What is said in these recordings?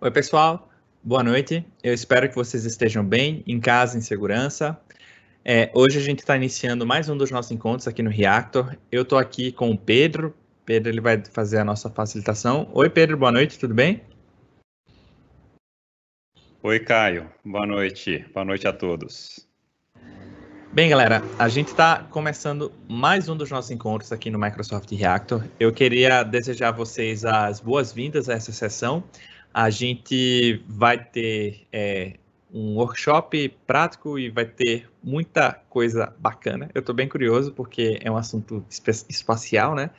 Oi, pessoal. Boa noite. Eu espero que vocês estejam bem, em casa, em segurança. Hoje a gente está iniciando mais um dos nossos encontros aqui no Reactor. Eu estou aqui com o Pedro. Pedro, ele vai fazer a nossa facilitação. Oi, Pedro. Boa noite. Tudo bem? Oi, Caio. Boa noite. Boa noite a todos. Bem, galera, a gente está começando mais um dos nossos encontros aqui no Microsoft Reactor. Eu queria desejar a vocês as boas-vindas a essa sessão. A gente vai ter um workshop prático e vai ter muita coisa bacana. Eu estou bem curioso porque é um assunto espacial, né?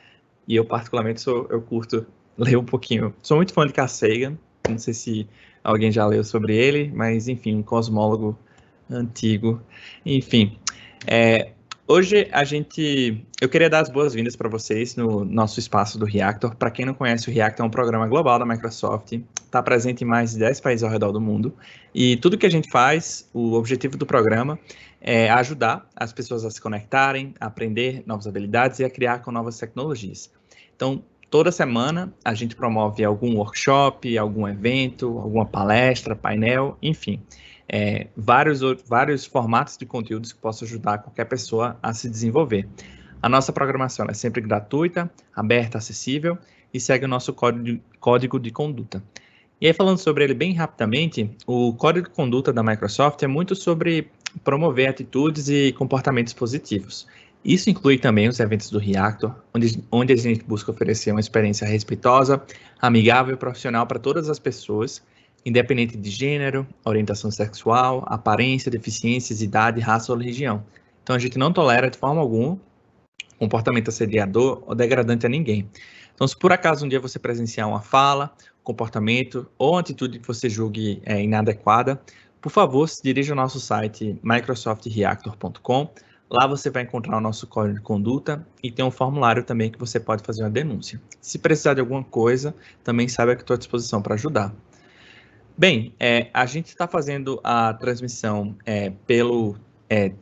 E eu particularmente eu curto ler um pouquinho. Sou muito fã de Carl Sagan. Não sei se alguém já leu sobre ele, mas enfim, um cosmólogo antigo. Enfim, hoje eu queria dar as boas-vindas para vocês no nosso espaço do Reactor. Para quem não conhece, o Reactor é um programa global da Microsoft, está presente em mais de 10 países ao redor do mundo, e tudo que a gente faz, o objetivo do programa é ajudar as pessoas a se conectarem, a aprender novas habilidades e a criar com novas tecnologias. Então, toda semana a gente promove algum workshop, algum evento, alguma palestra, painel, enfim, vários formatos de conteúdos que possam ajudar qualquer pessoa a se desenvolver. A nossa programação é sempre gratuita, aberta, acessível e segue o nosso código de conduta. E aí, falando sobre ele bem rapidamente, o código de conduta da Microsoft é muito sobre promover atitudes e comportamentos positivos. Isso inclui também os eventos do Reactor, onde a gente busca oferecer uma experiência respeitosa, amigável e profissional para todas as pessoas, independente de gênero, orientação sexual, aparência, deficiências, idade, raça ou religião. Então, a gente não tolera de forma alguma comportamento assediador ou degradante a ninguém. Então, se por acaso um dia você presenciar uma fala, comportamento ou atitude que você julgue inadequada, por favor, se dirija ao nosso site microsoftreactor.com. Lá você vai encontrar o nosso código de conduta e tem um formulário também que você pode fazer uma denúncia. Se precisar de alguma coisa, também saiba que estou à disposição para ajudar. Bem, a gente está fazendo a transmissão pelo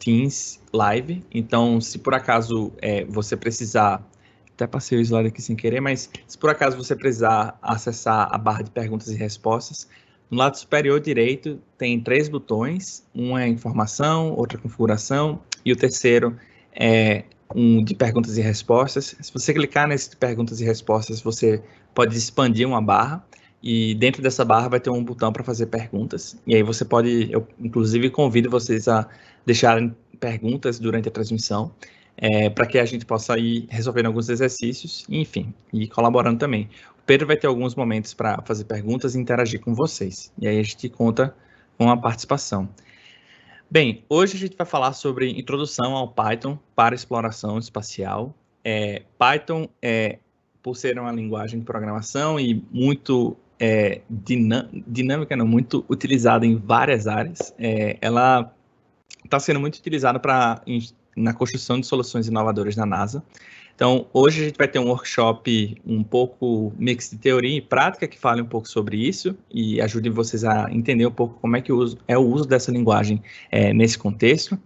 Teams Live, então se por acaso você precisar, até passei o slide aqui sem querer, mas se por acaso você precisar acessar a barra de perguntas e respostas, no lado superior direito tem 3 botões, um é informação, outra configuração, e o terceiro é um de perguntas e respostas. Se você clicar nesse de perguntas e respostas, você pode expandir uma barra, e dentro dessa barra vai ter um botão para fazer perguntas, e aí você pode, eu inclusive convido vocês a deixarem perguntas durante a transmissão, para que a gente possa ir resolvendo alguns exercícios, enfim, e colaborando também. O Pedro vai ter alguns momentos para fazer perguntas e interagir com vocês, e aí a gente conta com a participação. Bem, hoje a gente vai falar sobre introdução ao Python para exploração espacial. Python, por ser uma linguagem de programação e muito dinâmica, não, muito utilizada em várias áreas, ela está sendo muito utilizada na construção de soluções inovadoras na NASA. Então, hoje a gente vai ter um workshop um pouco mix de teoria e prática que fale um pouco sobre isso e ajude vocês a entender um pouco como é que é o uso dessa linguagem nesse contexto.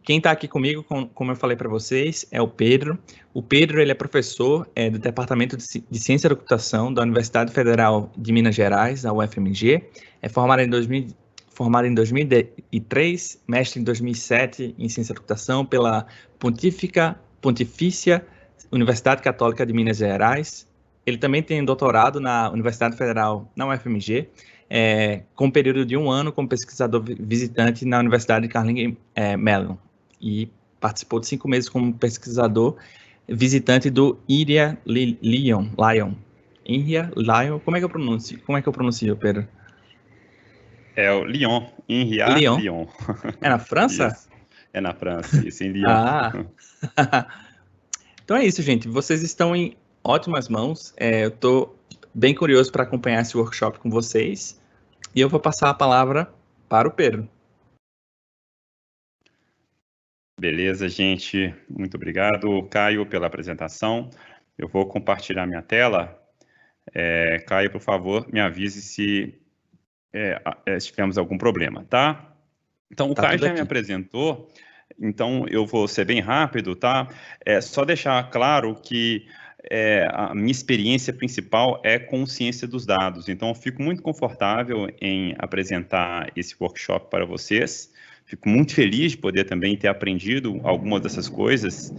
Quem está aqui comigo, como eu falei para vocês, é o Pedro. O Pedro, ele é professor do Departamento de Ciência da Computação da Universidade Federal de Minas Gerais, da UFMG. É formado em 2003, mestre em 2007 em Ciência da Computação pela Pontifícia Universidade Católica de Minas Gerais. Ele também tem doutorado na Universidade Federal, na UFMG, com um período de 1 ano como pesquisador visitante na Universidade de Carnegie Mellon, e participou de 5 meses como pesquisador visitante do INRIA Lyon. INRIA Lyon, como é que eu pronuncio, Pedro? É o Lyon, INRIA Lyon. É na França? Isso. É na França, isso, em Lyon. Então é isso, gente. Vocês estão em ótimas mãos. Eu estou bem curioso para acompanhar esse workshop com vocês. E eu vou passar a palavra para o Pedro. Beleza, gente. Muito obrigado, Caio, pela apresentação. Eu vou compartilhar minha tela. Caio, por favor, me avise se tivermos algum problema, tá? Então, o Caio já me apresentou, então eu vou ser bem rápido, tá? Só deixar claro que a minha experiência principal é com ciência dos dados. Então, eu fico muito confortável em apresentar esse workshop para vocês. Fico muito feliz de poder também ter aprendido algumas dessas coisas.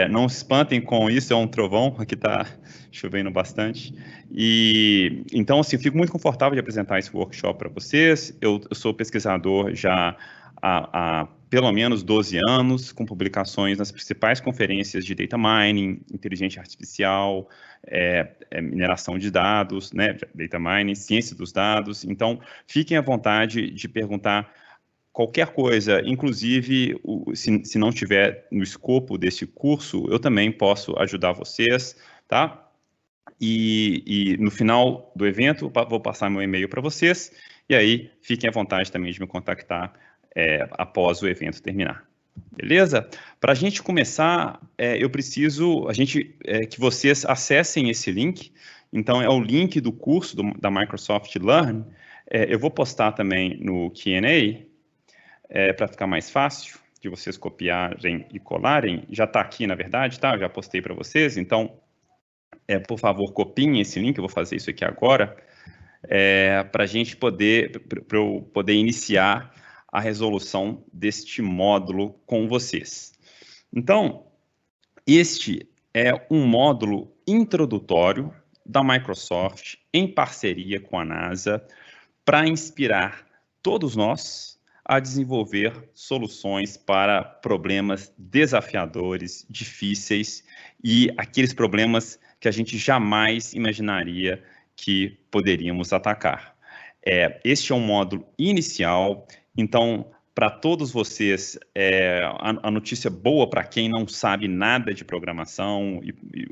Não se espantem com isso, é um trovão, aqui está chovendo bastante. E então, assim, fico muito confortável de apresentar esse workshop para vocês. Eu sou pesquisador já há pelo menos 12 anos, com publicações nas principais conferências de data mining, inteligência artificial, mineração de dados, né, data mining, ciência dos dados. Então, fiquem à vontade de perguntar qualquer coisa, inclusive, se não tiver no escopo desse curso, eu também posso ajudar vocês, tá? E no final do evento, vou passar meu e-mail para vocês, e aí fiquem à vontade também de me contactar após o evento terminar. Beleza? Para a gente começar, eu preciso que vocês acessem esse link. Então, é o link do curso da Microsoft Learn. Eu vou postar também no Q&A, para ficar mais fácil de vocês copiarem e colarem. Já está aqui, na verdade, tá? Eu já postei para vocês. Então, por favor, copiem esse link. Eu vou fazer isso aqui agora, para eu poder iniciar a resolução deste módulo com vocês. Então, este é um módulo introdutório da Microsoft em parceria com a NASA para inspirar todos nós a desenvolver soluções para problemas desafiadores, difíceis e aqueles problemas que a gente jamais imaginaria que poderíamos atacar. Este é um módulo inicial. Então, para todos vocês, a notícia boa para quem não sabe nada de programação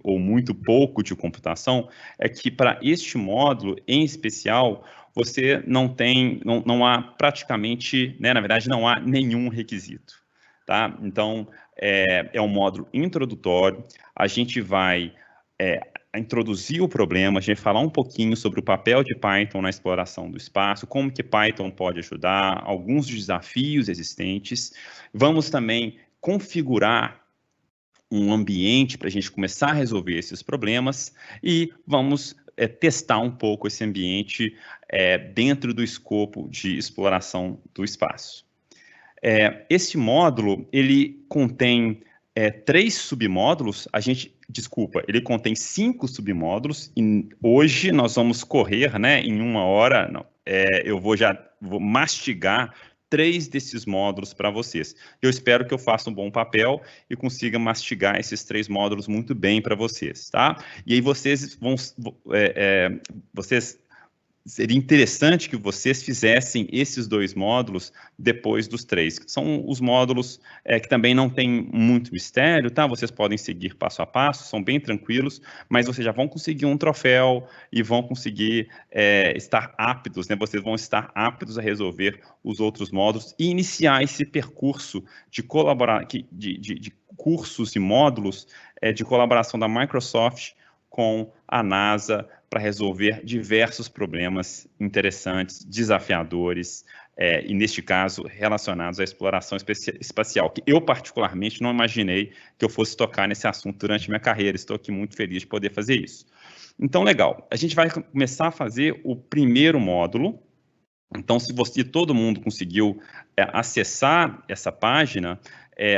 ou muito pouco de computação é que para este módulo em especial, você não há praticamente, né, na verdade, não há nenhum requisito, tá? Então, é um módulo introdutório. A gente vai introduzir o problema, a gente vai falar um pouquinho sobre o papel de Python na exploração do espaço, como que Python pode ajudar, alguns desafios existentes. Vamos também configurar um ambiente para a gente começar a resolver esses problemas e vamos testar um pouco esse ambiente dentro do escopo de exploração do espaço. Este módulo, ele contém 3 submódulos, ele contém 5 submódulos, e hoje nós vamos correr, né, em 1 hora, eu vou mastigar 3 desses módulos para vocês. Eu espero que eu faça um bom papel e consiga mastigar esses 3 módulos muito bem para vocês, tá? E aí seria interessante que vocês fizessem esses 2 módulos depois dos 3. São os módulos que também não tem muito mistério, tá? Vocês podem seguir passo a passo, são bem tranquilos, mas vocês já vão conseguir um troféu e vão conseguir estar aptos, né? Vocês vão estar aptos a resolver os outros módulos e iniciar esse percurso de cursos e módulos de colaboração da Microsoft com a NASA para resolver diversos problemas interessantes, desafiadores, e neste caso, relacionados à exploração espacial, que eu particularmente não imaginei que eu fosse tocar nesse assunto durante minha carreira. Estou aqui muito feliz de poder fazer isso. Então, legal. A gente vai começar a fazer o primeiro módulo. Então, se todo mundo conseguiu acessar essa página,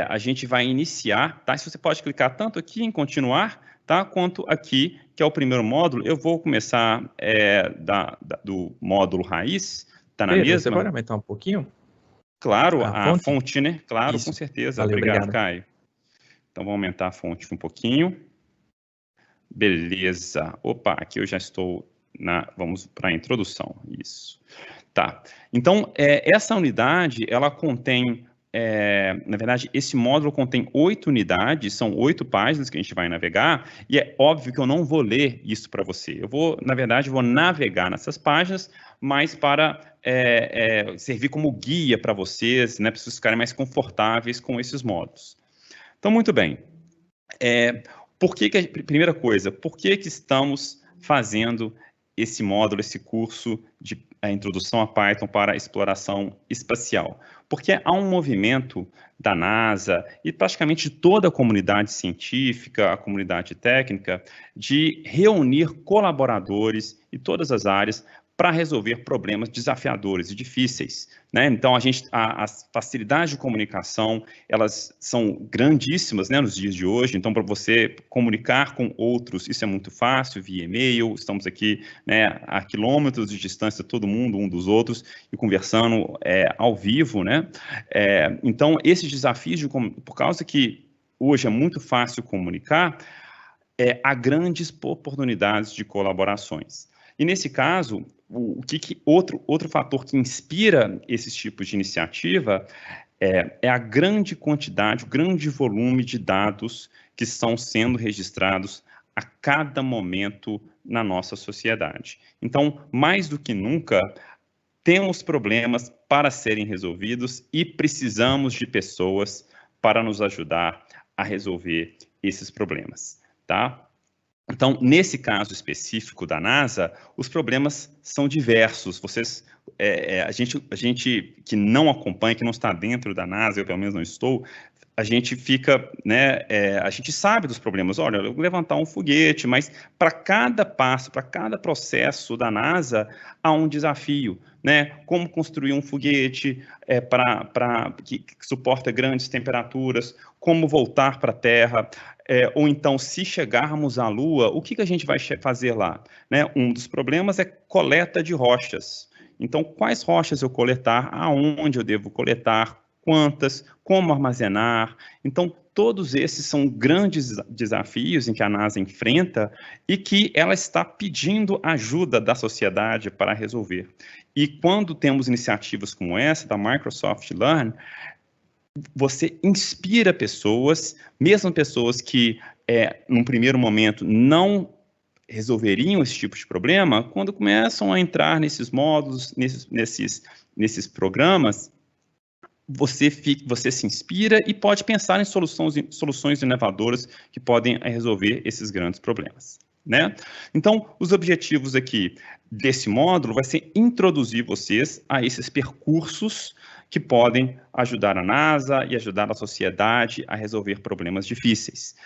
a gente vai iniciar, tá? Se você pode clicar tanto aqui em continuar, tá? Quanto aqui, que é o primeiro módulo. Eu vou começar do módulo raiz, tá na mesma? Você pode aumentar um pouquinho? Claro, a fonte, né? Claro, Isso. Com certeza. Valeu, obrigado, Caio. Então, vou aumentar a fonte um pouquinho. Beleza. Opa, aqui eu já estou vamos para a introdução. Isso. Tá. Então, essa unidade, ela contém... na verdade, esse módulo contém 8 unidades, são 8 páginas que a gente vai navegar, e é óbvio que eu não vou ler isso para você. Na verdade, vou navegar nessas páginas, mas para servir como guia para vocês, né, para vocês ficarem mais confortáveis com esses módulos. Então, muito bem. Primeira coisa, por que estamos fazendo esse módulo, esse curso de a introdução a Python para exploração espacial, porque há um movimento da NASA e praticamente toda a comunidade científica, a comunidade técnica, de reunir colaboradores em todas as áreas para resolver problemas desafiadores e difíceis, né? Então, as facilidades de comunicação, elas são grandíssimas, né, nos dias de hoje. Então, para você comunicar com outros, isso é muito fácil, via e-mail, estamos aqui, né, a quilômetros de distância, todo mundo, um dos outros, e conversando ao vivo, né? Então, esses desafios, por causa que hoje é muito fácil comunicar, há grandes oportunidades de colaborações. E nesse caso, outro fator que inspira esses tipos de iniciativa é a grande quantidade, o grande volume de dados que estão sendo registrados a cada momento na nossa sociedade. Então, mais do que nunca, temos problemas para serem resolvidos e precisamos de pessoas para nos ajudar a resolver esses problemas, tá? Então, nesse caso específico da NASA, os problemas são diversos. A gente que não acompanha, que não está dentro da NASA, eu pelo menos não estou, a gente fica, né, a gente sabe dos problemas. Olha, eu vou levantar um foguete, mas para cada passo, para cada processo da NASA, há um desafio, né? Como construir um foguete que suporta grandes temperaturas, como voltar para a Terra, ou então, se chegarmos à Lua, o que a gente vai fazer lá? Né? Um dos problemas é coleta de rochas. Então, quais rochas eu coletar, aonde eu devo coletar, quantas, como armazenar. Então, todos esses são grandes desafios em que a NASA enfrenta e que ela está pedindo ajuda da sociedade para resolver. E quando temos iniciativas como essa, da Microsoft Learn, você inspira pessoas, mesmo pessoas que, num primeiro momento, não resolveriam esse tipo de problema, quando começam a entrar nesses módulos, nesses programas, você se inspira e pode pensar em soluções inovadoras que podem resolver esses grandes problemas, né? Então, os objetivos aqui desse módulo vai ser introduzir vocês a esses percursos que podem ajudar a NASA e ajudar a sociedade a resolver problemas difíceis.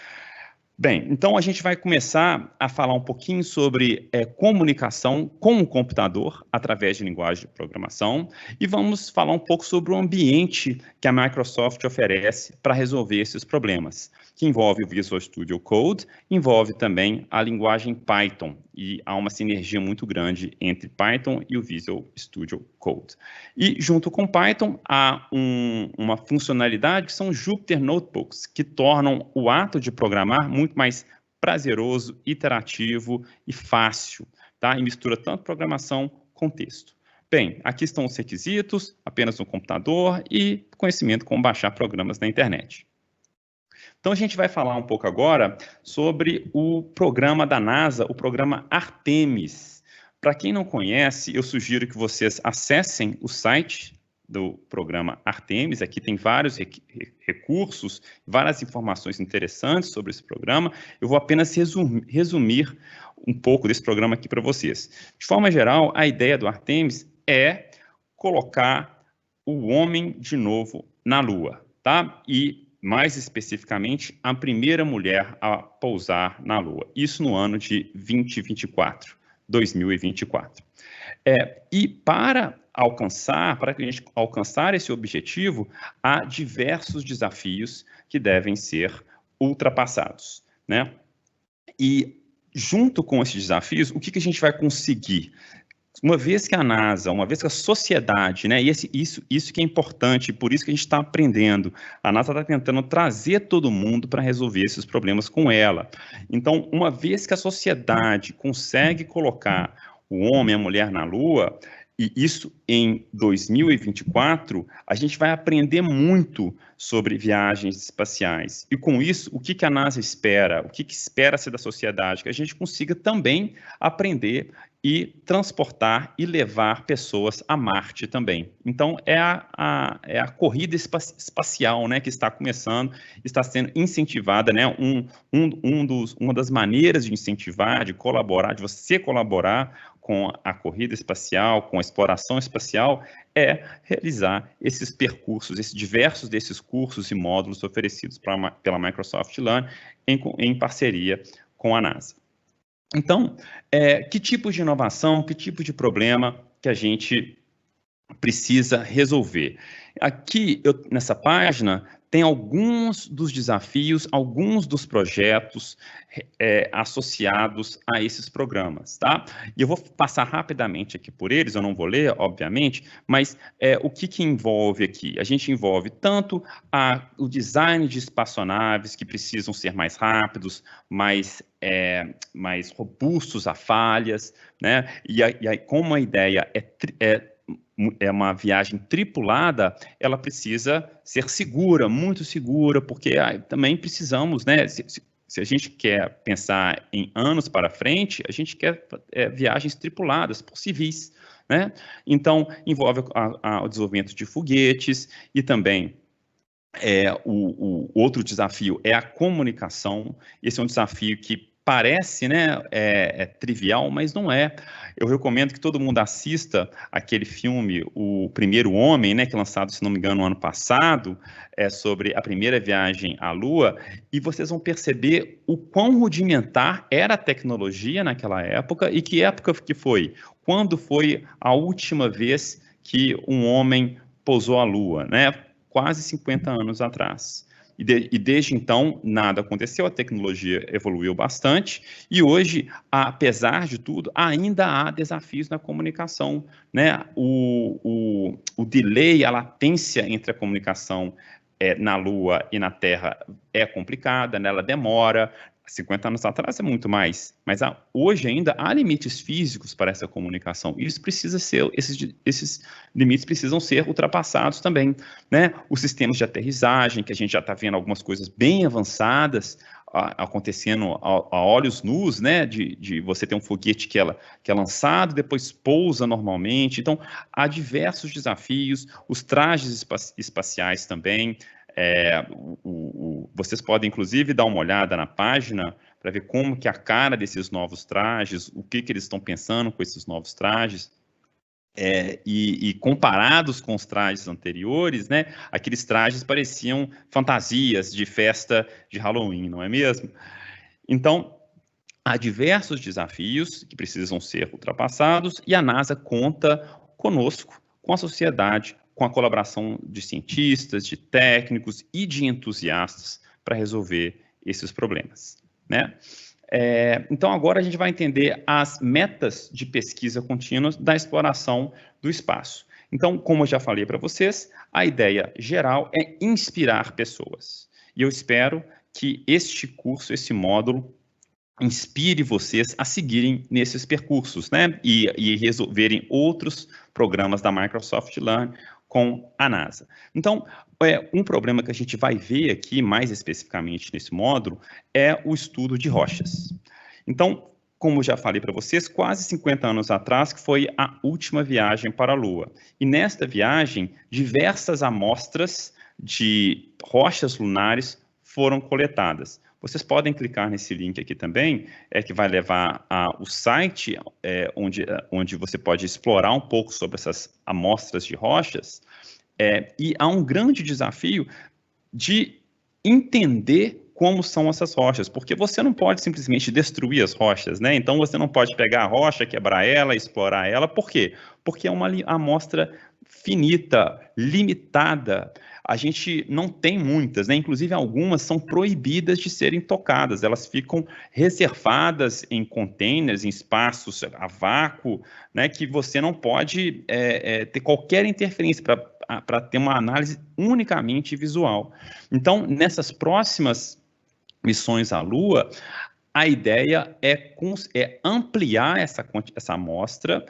Bem, então a gente vai começar a falar um pouquinho sobre comunicação com o computador através de linguagem de programação e vamos falar um pouco sobre o ambiente que a Microsoft oferece para resolver esses problemas, que envolve o Visual Studio Code, envolve também a linguagem Python e há uma sinergia muito grande entre Python e o Visual Studio Code. E junto com Python há uma funcionalidade que são Jupyter Notebooks, que tornam o ato de programar muito mais prazeroso, iterativo e fácil, tá? E mistura tanto programação com texto. Bem, aqui estão os requisitos, apenas um computador e conhecimento como baixar programas na internet. Então, a gente vai falar um pouco agora sobre o programa da NASA, o programa Artemis. Para quem não conhece, eu sugiro que vocês acessem o site do programa Artemis. Aqui tem vários recursos, várias informações interessantes sobre esse programa. Eu vou apenas resumir um pouco desse programa aqui para vocês. De forma geral, a ideia do Artemis é colocar o homem de novo na Lua, tá? E mais especificamente, a primeira mulher a pousar na Lua. Isso no ano de 2024. E para a gente alcançar esse objetivo, há diversos desafios que devem ser ultrapassados, né? E junto com esses desafios, o que a gente vai conseguir? Uma vez que a NASA, uma vez que a sociedade, né, e isso que é importante, por isso que a gente está aprendendo, a NASA está tentando trazer todo mundo para resolver esses problemas com ela. Então, uma vez que a sociedade consegue colocar o homem e a mulher na Lua, e isso em 2024, a gente vai aprender muito sobre viagens espaciais. E com isso, o que a NASA espera? O que espera-se da sociedade? Que a gente consiga também aprender e transportar e levar pessoas a Marte também. Então, é a corrida espacial, né, que está começando, está sendo incentivada, né, uma das maneiras de incentivar, de colaborar, de você colaborar com a corrida espacial, com a exploração espacial, é realizar esses percursos, esses diversos desses cursos e módulos oferecidos pela Microsoft Learn em parceria com a NASA. Então, que tipo de inovação, que tipo de problema que a gente precisa resolver? Aqui, nessa página, tem alguns dos desafios, alguns dos projetos associados a esses programas, tá? E eu vou passar rapidamente aqui por eles, eu não vou ler, obviamente, mas o que envolve aqui? A gente envolve tanto o design de espaçonaves que precisam ser mais rápidos, mais robustos a falhas, né? E aí, como a ideia é uma viagem tripulada, ela precisa ser segura, muito segura, porque também precisamos, né? Se a gente quer pensar em anos para frente, a gente quer viagens tripuladas por civis, né? Então, envolve o desenvolvimento de foguetes e também o outro desafio é a comunicação. Esse é um desafio que parece, né, trivial, mas não é. Eu recomendo que todo mundo assista aquele filme, O Primeiro Homem, né, que é lançado, se não me engano, no ano passado, sobre a primeira viagem à Lua, e vocês vão perceber o quão rudimentar era a tecnologia naquela época, e que época que foi? Quando foi a última vez que um homem pousou à Lua, né? Quase 50 anos atrás. E desde então, nada aconteceu, a tecnologia evoluiu bastante, e hoje, apesar de tudo, ainda há desafios na comunicação, né? O delay, a latência entre a comunicação na Lua e na Terra é complicada, né? Ela demora. 50 anos atrás é muito mais, mas hoje ainda há limites físicos para essa comunicação. Isso precisa ser, esses limites precisam ser ultrapassados também, né? Os sistemas de aterrissagem, que a gente já está vendo algumas coisas bem avançadas acontecendo a olhos nus, né? De você ter um foguete que é lançado, depois pousa normalmente. Então, há diversos desafios, os trajes espaciais também. Vocês podem, inclusive, dar uma olhada na página para ver como que é a cara desses novos trajes, o que eles estão pensando com esses novos trajes. E comparados com os trajes anteriores, né, aqueles trajes pareciam fantasias de festa de Halloween, não é mesmo? Então, há diversos desafios que precisam ser ultrapassados e a NASA conta conosco, com a sociedade, com a colaboração de cientistas, de técnicos e de entusiastas para resolver esses problemas, né? Então, agora a gente vai entender as metas de pesquisa contínua da exploração do espaço. Então, como eu já falei para vocês, a ideia geral é inspirar pessoas. E eu espero que este curso, esse módulo, inspire vocês a seguirem nesses percursos, né? E resolverem outros programas da Microsoft Learn com a NASA. Então, um problema que a gente vai ver aqui, mais especificamente nesse módulo, é o estudo de rochas. Então, como já falei para vocês, quase 50 anos atrás, que foi a última viagem para a Lua. E nesta viagem, diversas amostras de rochas lunares foram coletadas. Vocês podem clicar nesse link aqui também, que vai levar ao site onde você pode explorar um pouco sobre essas amostras de rochas. E há um grande desafio de entender como são essas rochas, porque você não pode simplesmente destruir as rochas, né? Então você não pode pegar a rocha, quebrar ela, explorar ela. Por quê? Porque é uma amostra finita, limitada. A gente não tem muitas, né? Inclusive algumas são proibidas de serem tocadas, elas ficam reservadas em containers, em espaços a vácuo, né? Que você não pode ter qualquer interferência para ter uma análise unicamente visual. Então, nessas próximas missões à Lua, a ideia é ampliar essa amostra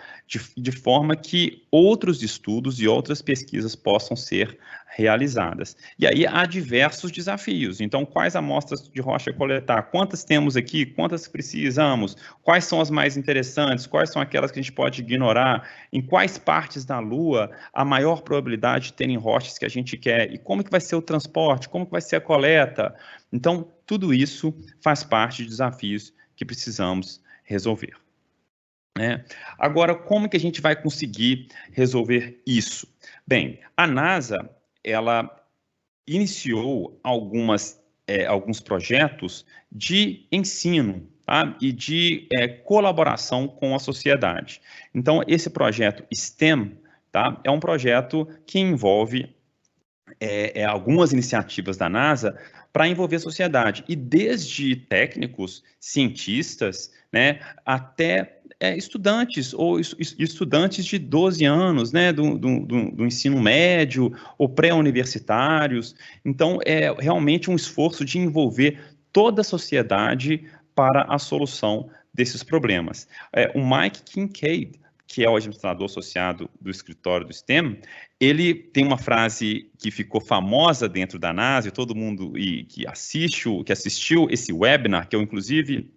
de forma que outros estudos e outras pesquisas possam ser realizadas. E aí há diversos desafios. Então, quais amostras de rocha coletar? Quantas temos aqui? Quantas precisamos? Quais são as mais interessantes? Quais são aquelas que a gente pode ignorar? Em quais partes da Lua a maior probabilidade de terem rochas que a gente quer? E como que vai ser o transporte? Como que vai ser a coleta? Então, tudo isso faz parte de desafios que precisamos resolver. né? Agora, como que a gente vai conseguir resolver isso? Bem, a NASA, ela iniciou alguns projetos de ensino, tá? E de colaboração com a sociedade. Então, esse projeto STEM, tá? É um projeto que envolve algumas iniciativas da NASA para envolver a sociedade, e desde técnicos, cientistas, né, até estudantes, ou estudantes de 12 anos, né, do ensino médio, ou pré-universitários. Então, é realmente um esforço de envolver toda a sociedade para a solução desses problemas. O Mike Kincaid, que é o administrador associado do escritório do STEM, ele tem uma frase que ficou famosa dentro da NASA, e todo mundo que assistiu esse webinar, que eu, inclusive,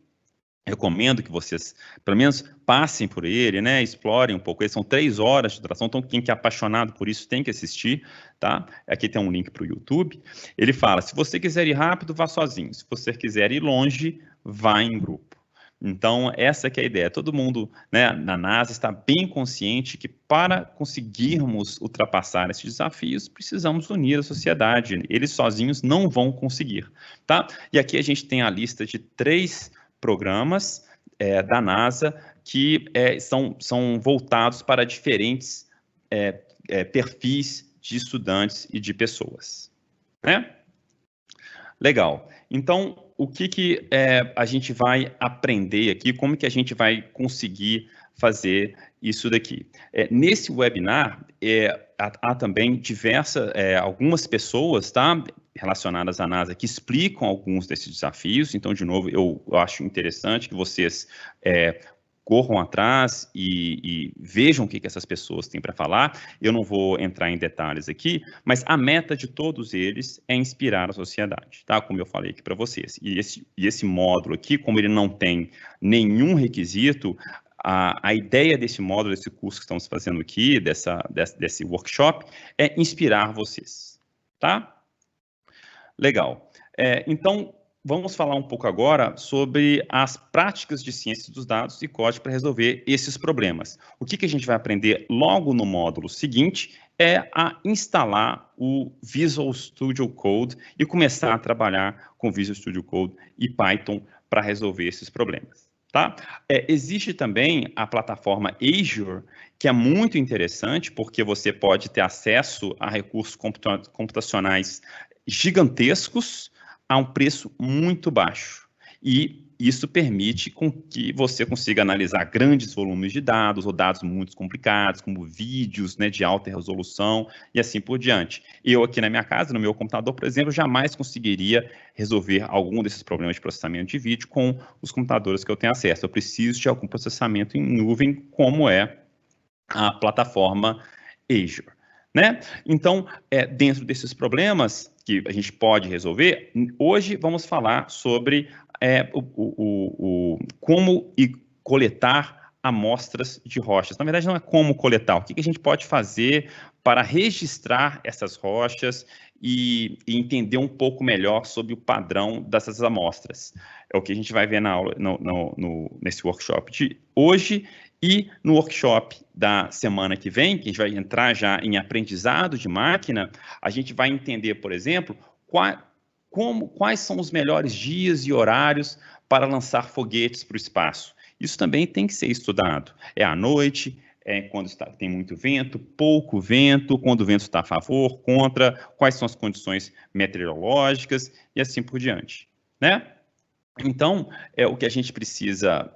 recomendo que vocês, pelo menos, passem por ele, né? Explorem um pouco. Eles são 3 horas de duração, então quem é apaixonado por isso tem que assistir, tá? Aqui tem um link para o YouTube. Ele fala, se você quiser ir rápido, vá sozinho. Se você quiser ir longe, vá em grupo. Então, essa que é a ideia. Todo mundo, né, na NASA está bem consciente que para conseguirmos ultrapassar esses desafios, precisamos unir a sociedade. Eles sozinhos não vão conseguir, tá? E aqui a gente tem a lista de 3 programas da NASA que são voltados para diferentes perfis de estudantes e de pessoas, né? Legal. Então, o que a gente vai aprender aqui? Como que a gente vai conseguir fazer isso daqui? Nesse webinar, há também algumas pessoas, tá, relacionadas à NASA que explicam alguns desses desafios. Então, de novo, eu acho interessante que vocês corram atrás e vejam o que essas pessoas têm para falar. Eu não vou entrar em detalhes aqui, mas a meta de todos eles é inspirar a sociedade, tá? Como eu falei aqui para vocês. E esse módulo aqui, como ele não tem nenhum requisito, a ideia desse módulo, desse curso que estamos fazendo aqui, desse workshop, é inspirar vocês, tá? Legal. Então, vamos falar um pouco agora sobre as práticas de ciência dos dados e código para resolver esses problemas. O que a gente vai aprender logo no módulo seguinte é a instalar o Visual Studio Code e começar a trabalhar com Visual Studio Code e Python para resolver esses problemas. Tá? Existe também a plataforma Azure, que é muito interessante, porque você pode ter acesso a recursos computacionais gigantescos a um preço muito baixo. E isso permite que você consiga analisar grandes volumes de dados, ou dados muito complicados, como vídeos, né, de alta resolução, e assim por diante. Eu aqui na minha casa, no meu computador, por exemplo, jamais conseguiria resolver algum desses problemas de processamento de vídeo com os computadores que eu tenho acesso. Eu preciso de algum processamento em nuvem, como é a plataforma Azure, né? Então, dentro desses problemas que a gente pode resolver, hoje vamos falar sobre como coletar amostras de rochas. Na verdade, não é como coletar, o que a gente pode fazer para registrar essas rochas e entender um pouco melhor sobre o padrão dessas amostras. É o que a gente vai ver na aula, nesse workshop de hoje. E no workshop da semana que vem, que a gente vai entrar já em aprendizado de máquina, a gente vai entender, por exemplo, quais são os melhores dias e horários para lançar foguetes para o espaço. Isso também tem que ser estudado. É à noite, quando tem muito vento, pouco vento, quando o vento está a favor, contra, quais são as condições meteorológicas e assim por diante, né? Então, o que a gente precisa,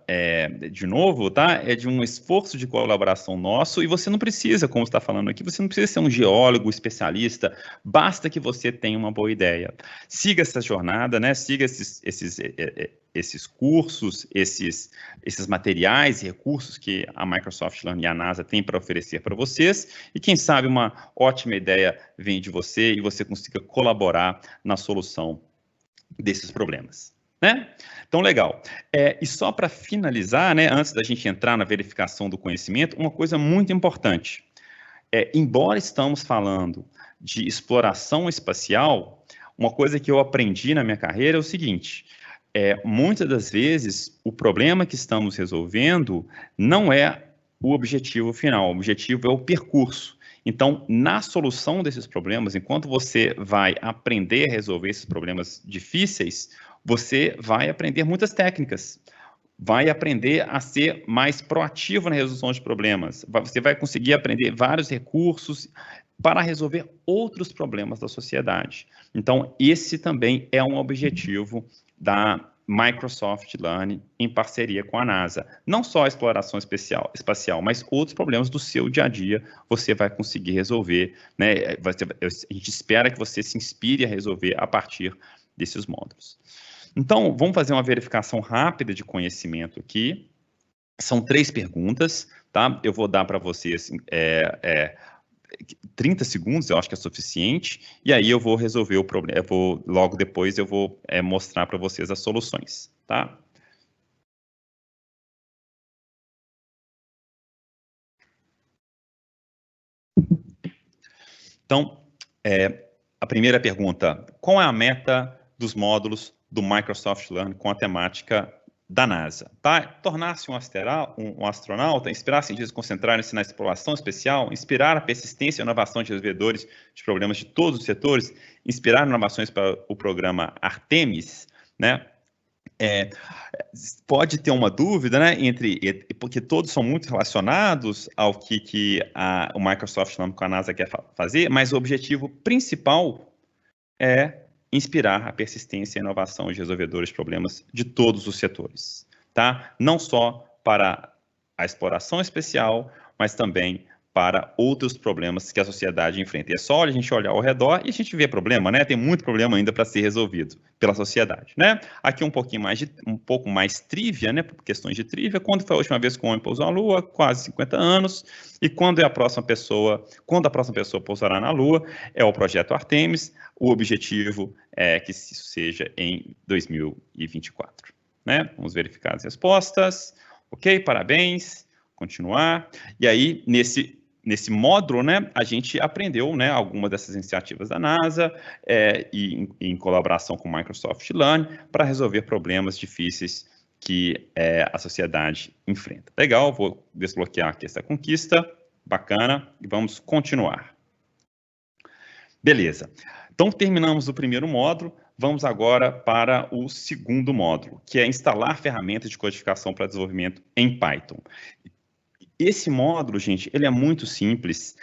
de novo, tá? É de um esforço de colaboração nosso, e você não precisa, como está falando aqui, você não precisa ser um geólogo especialista, basta que você tenha uma boa ideia. Siga essa jornada, né? Siga esses cursos, esses materiais e recursos que a Microsoft Learn e a NASA têm para oferecer para vocês, e quem sabe uma ótima ideia vem de você e você consiga colaborar na solução desses problemas. Né? Então, legal. E só para finalizar, né, antes da gente entrar na verificação do conhecimento, uma coisa muito importante. Embora estamos falando de exploração espacial, uma coisa que eu aprendi na minha carreira é o seguinte: muitas das vezes, o problema que estamos resolvendo não é o objetivo final, o objetivo é o percurso. Então, na solução desses problemas, enquanto você vai aprender a resolver esses problemas difíceis, você vai aprender muitas técnicas, vai aprender a ser mais proativo na resolução de problemas, você vai conseguir aprender vários recursos para resolver outros problemas da sociedade. Então, esse também é um objetivo da Microsoft Learn em parceria com a NASA. Não só a exploração espacial, mas outros problemas do seu dia a dia você vai conseguir resolver, né? A gente espera que você se inspire a resolver a partir desses módulos. Então, vamos fazer uma verificação rápida de conhecimento aqui. São 3 perguntas, tá? Eu vou dar para vocês 30 segundos, eu acho que é suficiente, e aí eu vou resolver o problema, logo depois eu vou mostrar para vocês as soluções, tá? Então, a primeira pergunta, qual é a meta dos módulos do Microsoft Learn com a temática da NASA, tá? Tornar-se um astronauta, inspirar cientistas a concentrarem-se na exploração espacial, inspirar a persistência e inovação de resolvedores de problemas de todos os setores, inspirar inovações para o programa Artemis, né? Pode ter uma dúvida, né, porque todos são muito relacionados ao que o Microsoft com a NASA quer fazer, mas o objetivo principal é inspirar a persistência e a inovação de resolvedores de problemas de todos os setores, tá? Não só para a exploração espacial, mas também para outros problemas que a sociedade enfrenta. E é só a gente olhar ao redor e a gente vê problema, né? Tem muito problema ainda para ser resolvido pela sociedade, né? Aqui um pouco mais trivia, né? Questões de trivia. Quando foi a última vez que o homem pousou na Lua? Quase 50 anos. E quando a próxima pessoa pousará na Lua? É o projeto Artemis. O objetivo é que isso seja em 2024, né? Vamos verificar as respostas. Ok, parabéns. Continuar. E aí, nesse módulo, né, a gente aprendeu, né, algumas dessas iniciativas da NASA e em colaboração com o Microsoft Learn para resolver problemas difíceis que a sociedade enfrenta. Legal, vou desbloquear aqui essa conquista, bacana, e vamos continuar. Beleza, então terminamos o primeiro módulo, vamos agora para o segundo módulo, que é instalar ferramentas de codificação para desenvolvimento em Python. Esse módulo, gente, ele é muito simples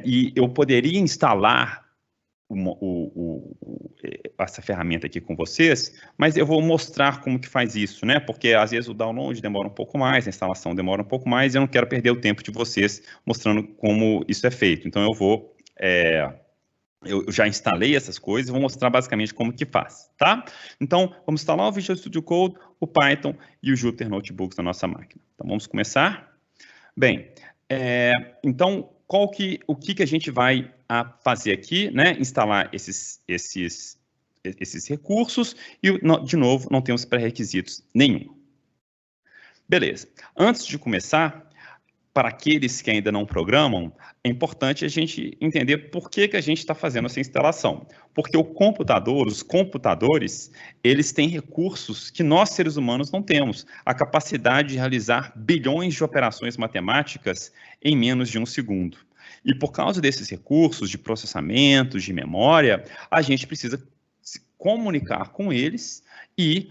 e eu poderia instalar essa ferramenta aqui com vocês, mas eu vou mostrar como que faz isso, né? Porque às vezes o download demora um pouco mais, a instalação demora um pouco mais, e eu não quero perder o tempo de vocês mostrando como isso é feito. Então eu já instalei essas coisas e vou mostrar basicamente como que faz, tá? Então, vamos instalar o Visual Studio Code, o Python e o Jupyter Notebooks na nossa máquina. Então, vamos começar? Bem, então, o que a gente vai fazer aqui, né? Instalar esses recursos e, de novo, não temos pré-requisitos nenhum. Beleza. Antes de começar, para aqueles que ainda não programam, é importante a gente entender por que a gente está fazendo essa instalação. Porque os computadores, eles têm recursos que nós, seres humanos, não temos. A capacidade de realizar bilhões de operações matemáticas em menos de um segundo. E por causa desses recursos de processamento, de memória, a gente precisa se comunicar com eles e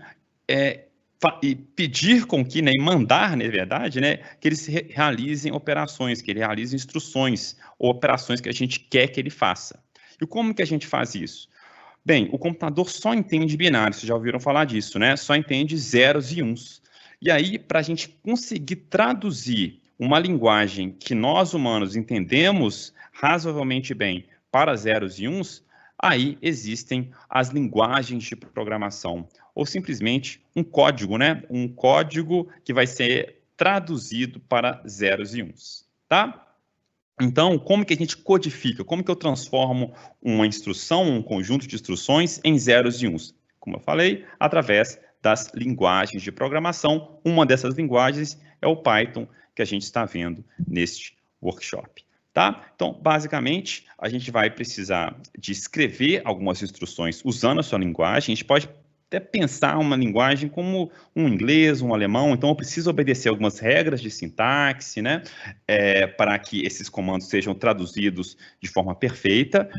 pedir com que, né, e mandar, na verdade, né, que eles realizem operações, que eles realizem instruções ou operações que a gente quer que ele faça. E como que a gente faz isso? Bem, o computador só entende binários, vocês já ouviram falar disso, né? Só entende zeros e uns. E aí, para a gente conseguir traduzir uma linguagem que nós humanos entendemos razoavelmente bem para zeros e uns, aí existem as linguagens de programação, ou simplesmente um código, né? Um código que vai ser traduzido para zeros e uns, tá? Então, como que a gente codifica? Como que eu transformo uma instrução, um conjunto de instruções em zeros e uns? Como eu falei, através das linguagens de programação. Uma dessas linguagens é o Python, que a gente está vendo neste workshop. Tá? Então, basicamente, a gente vai precisar de escrever algumas instruções usando a sua linguagem. A gente pode até pensar uma linguagem como um inglês, um alemão, então eu preciso obedecer algumas regras de sintaxe, né, para que esses comandos sejam traduzidos de forma perfeita,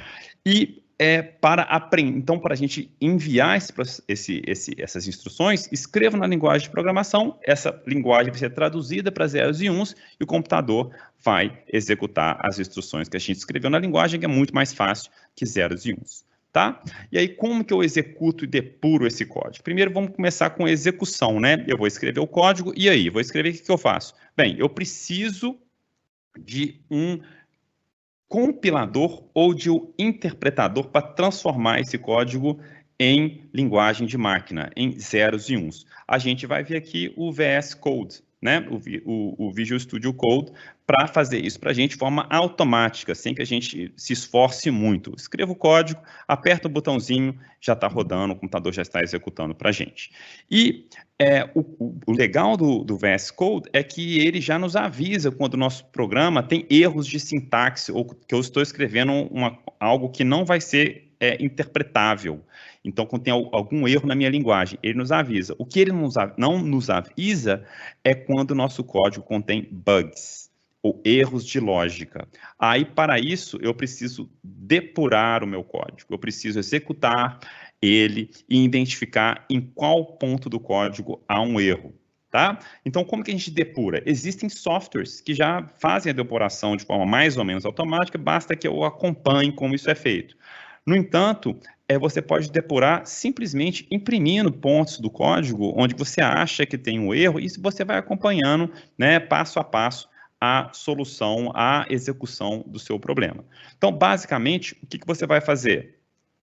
e então, para a gente enviar essas instruções, escreva na linguagem de programação, essa linguagem vai ser traduzida para zeros e uns, e o computador vai executar as instruções que a gente escreveu na linguagem, que é muito mais fácil que zeros e uns. Tá? E aí, como que eu executo e depuro esse código? Primeiro, vamos começar com a execução, né? Eu vou escrever o código, e aí? Vou escrever, o que eu faço? Bem, eu preciso de um compilador ou de um interpretador para transformar esse código em linguagem de máquina, em zeros e uns. A gente vai ver aqui o VS Code, né? o Visual Studio Code, para fazer isso para a gente de forma automática, sem que a gente se esforce muito. Escreva o código, aperta o botãozinho, já está rodando, o computador já está executando para a gente. E o legal do VS Code é que ele já nos avisa quando o nosso programa tem erros de sintaxe ou que eu estou escrevendo algo que não vai ser interpretável. Então, quando tem algum erro na minha linguagem, ele nos avisa. O que ele não nos avisa é quando o nosso código contém bugs ou erros de lógica. Aí, para isso, eu preciso depurar o meu código. Eu preciso executar ele e identificar em qual ponto do código há um erro. Tá? Então, como que a gente depura? Existem softwares que já fazem a depuração de forma mais ou menos automática, basta que eu acompanhe como isso é feito. No entanto, você pode depurar simplesmente imprimindo pontos do código onde você acha que tem um erro e você vai acompanhando, né, passo a passo, a solução, a execução do seu problema. Então, basicamente, o que você vai fazer?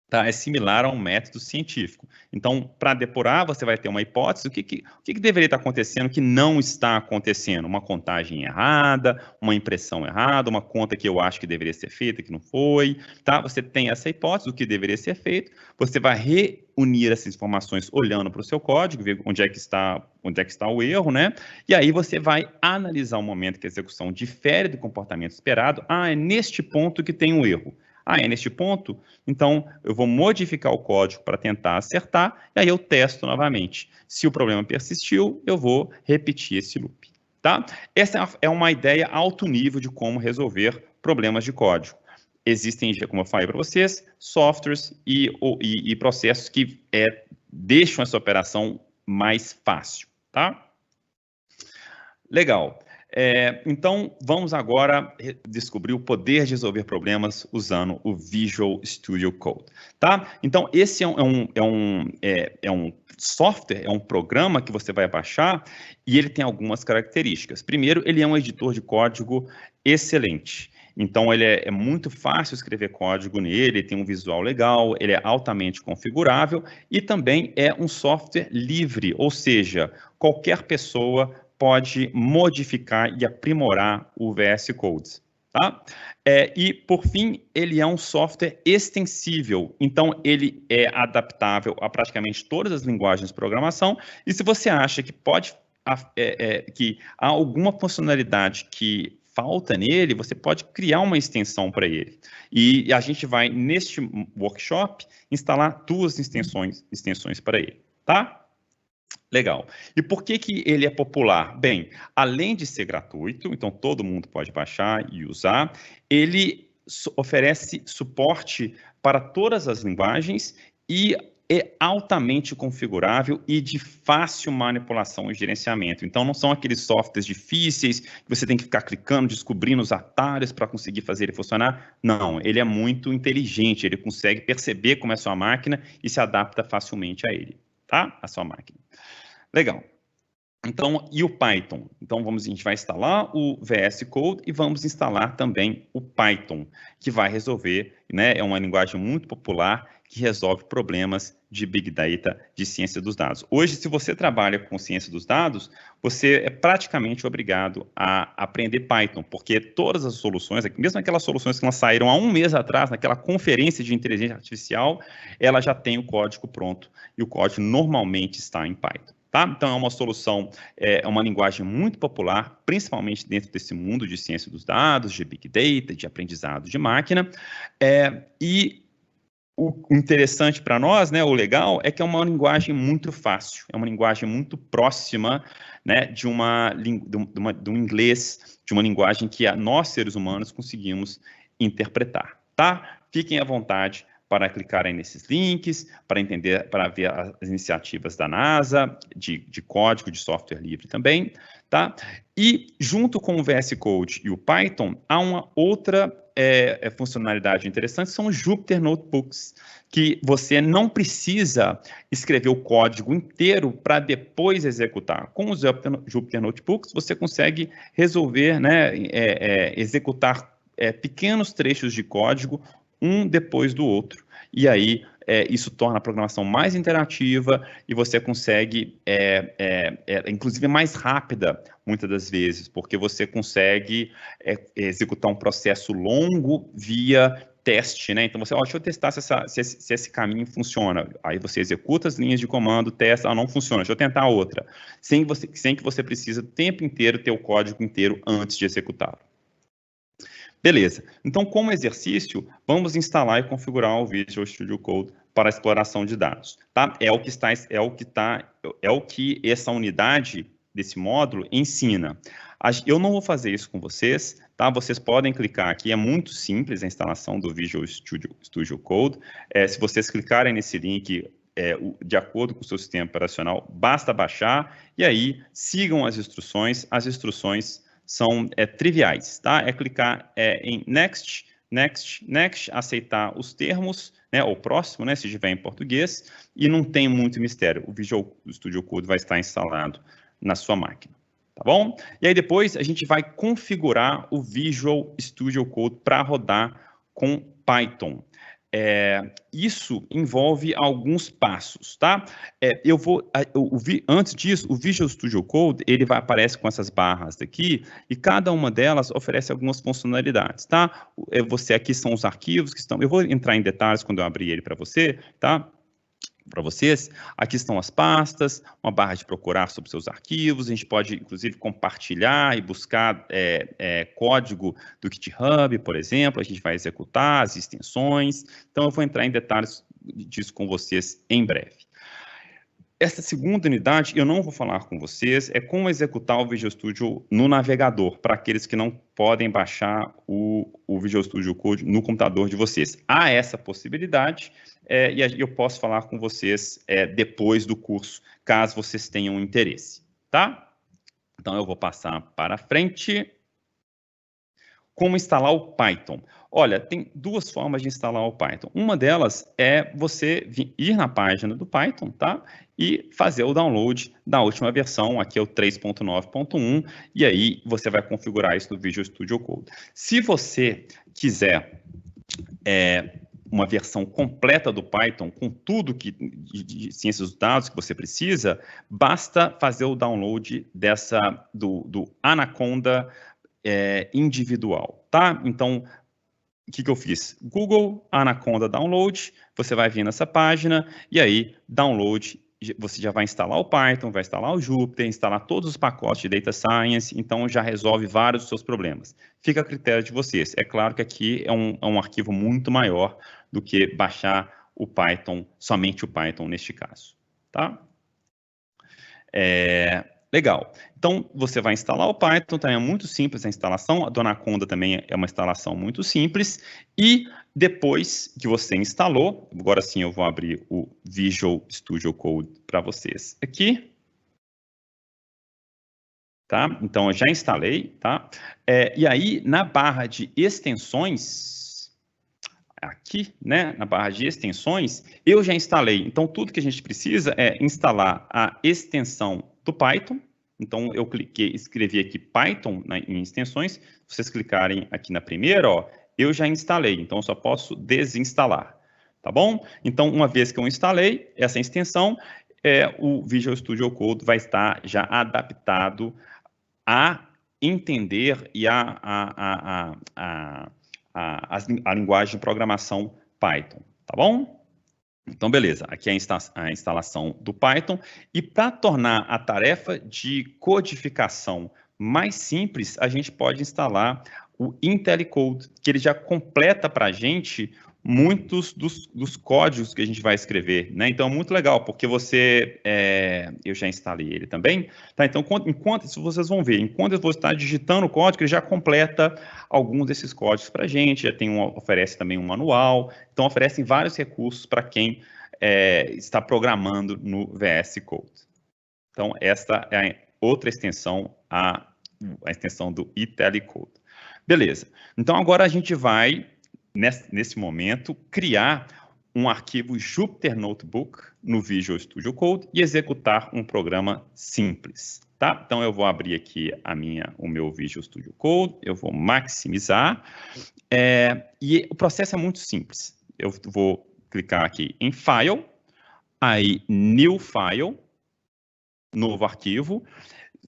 Tá, é similar a um método científico. Então, para depurar, você vai ter uma hipótese, o que deveria estar acontecendo que não está acontecendo? Uma contagem errada, uma impressão errada, uma conta que eu acho que deveria ser feita, que não foi, tá? Você tem essa hipótese do que deveria ser feito, você vai reunir essas informações olhando para o seu código, ver onde é que está o erro, né? E aí você vai analisar o momento que a execução difere do comportamento esperado. É neste ponto que tem um erro. É neste ponto? Então, eu vou modificar o código para tentar acertar, e aí eu testo novamente. Se o problema persistiu, eu vou repetir esse loop. Tá? Essa é uma ideia alto nível de como resolver problemas de código. Existem, como eu falei para vocês, softwares e processos que deixam essa operação mais fácil. Tá? Legal. Então, vamos agora descobrir o poder de resolver problemas usando o Visual Studio Code, tá? Então, esse é um software, é um programa que você vai baixar e ele tem algumas características. Primeiro, ele é um editor de código excelente. Então, ele é muito fácil escrever código nele, tem um visual legal, ele é altamente configurável e também é um software livre, ou seja, qualquer pessoa pode modificar e aprimorar o VS Code. Tá? E, por fim, ele é um software extensível, então ele é adaptável a praticamente todas as linguagens de programação, e se você acha que que há alguma funcionalidade que falta nele, você pode criar uma extensão para ele. E a gente vai, neste workshop, instalar 2 extensões para ele. Tá? Legal. E por que ele é popular? Bem, além de ser gratuito, então todo mundo pode baixar e usar, ele oferece suporte para todas as linguagens e é altamente configurável e de fácil manipulação e gerenciamento. Então, não são aqueles softwares difíceis que você tem que ficar clicando, descobrindo os atalhos para conseguir fazer ele funcionar. Não, ele é muito inteligente, ele consegue perceber como é a sua máquina e se adapta facilmente a ele, tá? A sua máquina. Legal. Então, e o Python? Então, a gente vai instalar o VS Code e vamos instalar também o Python, que vai resolver, né, é uma linguagem muito popular que resolve problemas de Big Data, de ciência dos dados. Hoje, se você trabalha com ciência dos dados, você é praticamente obrigado a aprender Python, porque todas as soluções, mesmo aquelas soluções que elas saíram há um mês atrás, naquela conferência de inteligência artificial, ela já tem o código pronto, e o código normalmente está em Python. Tá? Então, é uma solução, é uma linguagem muito popular, principalmente dentro desse mundo de ciência dos dados, de Big Data, de aprendizado de máquina, e o interessante para nós, né, o legal, é que é uma linguagem muito fácil, é uma linguagem muito próxima, né, de um inglês, de uma linguagem que nós, seres humanos, conseguimos interpretar, tá? Fiquem à vontade para clicarem nesses links, para entender, para ver as iniciativas da NASA, de código de software livre também, tá? E junto com o VS Code e o Python, há uma outra funcionalidade interessante, são os Jupyter Notebooks, que você não precisa escrever o código inteiro para depois executar. Com os Jupyter Notebooks, você consegue resolver, né, executar pequenos trechos de código, um depois do outro. E aí, isso torna a programação mais interativa e você consegue, inclusive, mais rápida, muitas das vezes, porque você consegue executar um processo longo via teste, né? Então, deixa eu testar se esse caminho funciona. Aí você executa as linhas de comando, testa, não funciona, deixa eu tentar outra. Sem que você precise o tempo inteiro ter o código inteiro antes de executá-lo. Beleza. Então, como exercício, vamos instalar e configurar o Visual Studio Code para a exploração de dados, tá? É o que essa unidade desse módulo ensina. Eu não vou fazer isso com vocês, tá? Vocês podem clicar aqui, é muito simples a instalação do Visual Studio Code. Se vocês clicarem nesse link, de acordo com o seu sistema operacional, basta baixar e aí sigam as instruções. As instruções são triviais, tá? É clicar em Next, Next, Next, aceitar os termos, né, ou próximo, né, se estiver em português, e não tem muito mistério. O Visual Studio Code vai estar instalado na sua máquina, tá bom? E aí depois a gente vai configurar o Visual Studio Code para rodar com Python. Isso envolve alguns passos, tá? Antes disso, o Visual Studio Code, ele aparece com essas barras aqui, e cada uma delas oferece algumas funcionalidades, tá? Aqui são os arquivos que estão... Eu vou entrar em detalhes quando eu abrir ele para você, tá? Para vocês, aqui estão as pastas, uma barra de procurar sobre seus arquivos, a gente pode, inclusive, compartilhar e buscar código do GitHub, por exemplo, a gente vai executar as extensões, então eu vou entrar em detalhes disso com vocês em breve. Essa segunda unidade, eu não vou falar com vocês, é como executar o Visual Studio no navegador, para aqueles que não podem baixar o Visual Studio Code no computador de vocês. Há essa possibilidade, e eu posso falar com vocês depois do curso, caso vocês tenham interesse, tá? Então, eu vou passar para frente. Como instalar o Python? Olha, tem duas formas de instalar o Python. Uma delas é você ir na página do Python, tá? E fazer o download da última versão, aqui é o 3.9.1, e aí você vai configurar isso no Visual Studio Code. Se você quiser uma versão completa do Python, com tudo de ciências dos dados que você precisa, basta fazer o download do Anaconda individual, tá? Então, o que eu fiz? Google Anaconda Download, você vai vir nessa página, e aí, download, você já vai instalar o Python, vai instalar o Jupyter, instalar todos os pacotes de Data Science, então já resolve vários dos seus problemas. Fica a critério de vocês. É claro que aqui é um arquivo muito maior do que baixar o Python, somente o Python neste caso, tá? Legal. Então, você vai instalar o Python, também é muito simples a instalação, a do Anaconda também é uma instalação muito simples, e depois que você instalou, agora sim eu vou abrir o Visual Studio Code para vocês aqui. Tá? Então, eu já instalei, tá? E aí, na barra de extensões, aqui, né, na barra de extensões, eu já instalei. Então, tudo que a gente precisa é instalar a extensão do Python. Então, eu escrevi aqui Python em extensões. Vocês clicarem aqui na primeira, ó, eu já instalei. Então, eu só posso desinstalar, tá bom? Então, uma vez que eu instalei essa extensão, o Visual Studio Code vai estar já adaptado a entender e a linguagem de programação Python, tá bom? Então, beleza, aqui é a instalação do Python, e para tornar a tarefa de codificação mais simples, a gente pode instalar o IntelliCode, que ele já completa para a gente muitos dos códigos que a gente vai escrever, né? Então, é muito legal, porque eu já instalei ele também, tá? Então, se vocês vão ver, enquanto eu vou estar digitando o código, ele já completa alguns desses códigos para a gente, oferece também um manual, então oferecem vários recursos para quem está programando no VS Code. Então, esta é a outra extensão, a extensão do IntelliCode. Beleza. Então, agora a gente vai, nesse momento, criar um arquivo Jupyter Notebook no Visual Studio Code e executar um programa simples, tá? Então, eu vou abrir aqui o meu Visual Studio Code, eu vou maximizar, e o processo é muito simples. Eu vou clicar aqui em File, aí New File, novo arquivo.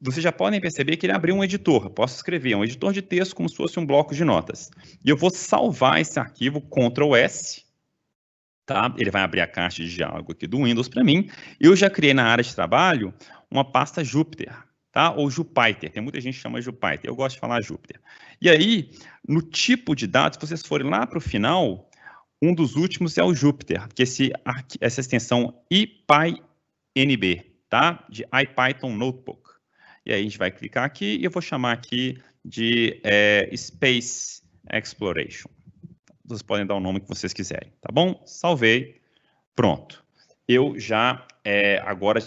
Vocês já podem perceber que ele abriu um editor. Eu posso escrever um editor de texto como se fosse um bloco de notas. E eu vou salvar esse arquivo, Ctrl S, tá? Ele vai abrir a caixa de diálogo aqui do Windows para mim. Eu já criei na área de trabalho uma pasta Jupyter, tá? Ou Jupyter. Tem muita gente que chama Jupyter. Eu gosto de falar Jupyter. E aí, no tipo de dados, se vocês forem lá para o final, um dos últimos é o Jupyter, que essa extensão IPyNB, tá? De IPython Notebook. E aí a gente vai clicar aqui e eu vou chamar aqui de Space Exploration. Vocês podem dar o nome que vocês quiserem, tá bom? Salvei, pronto. Agora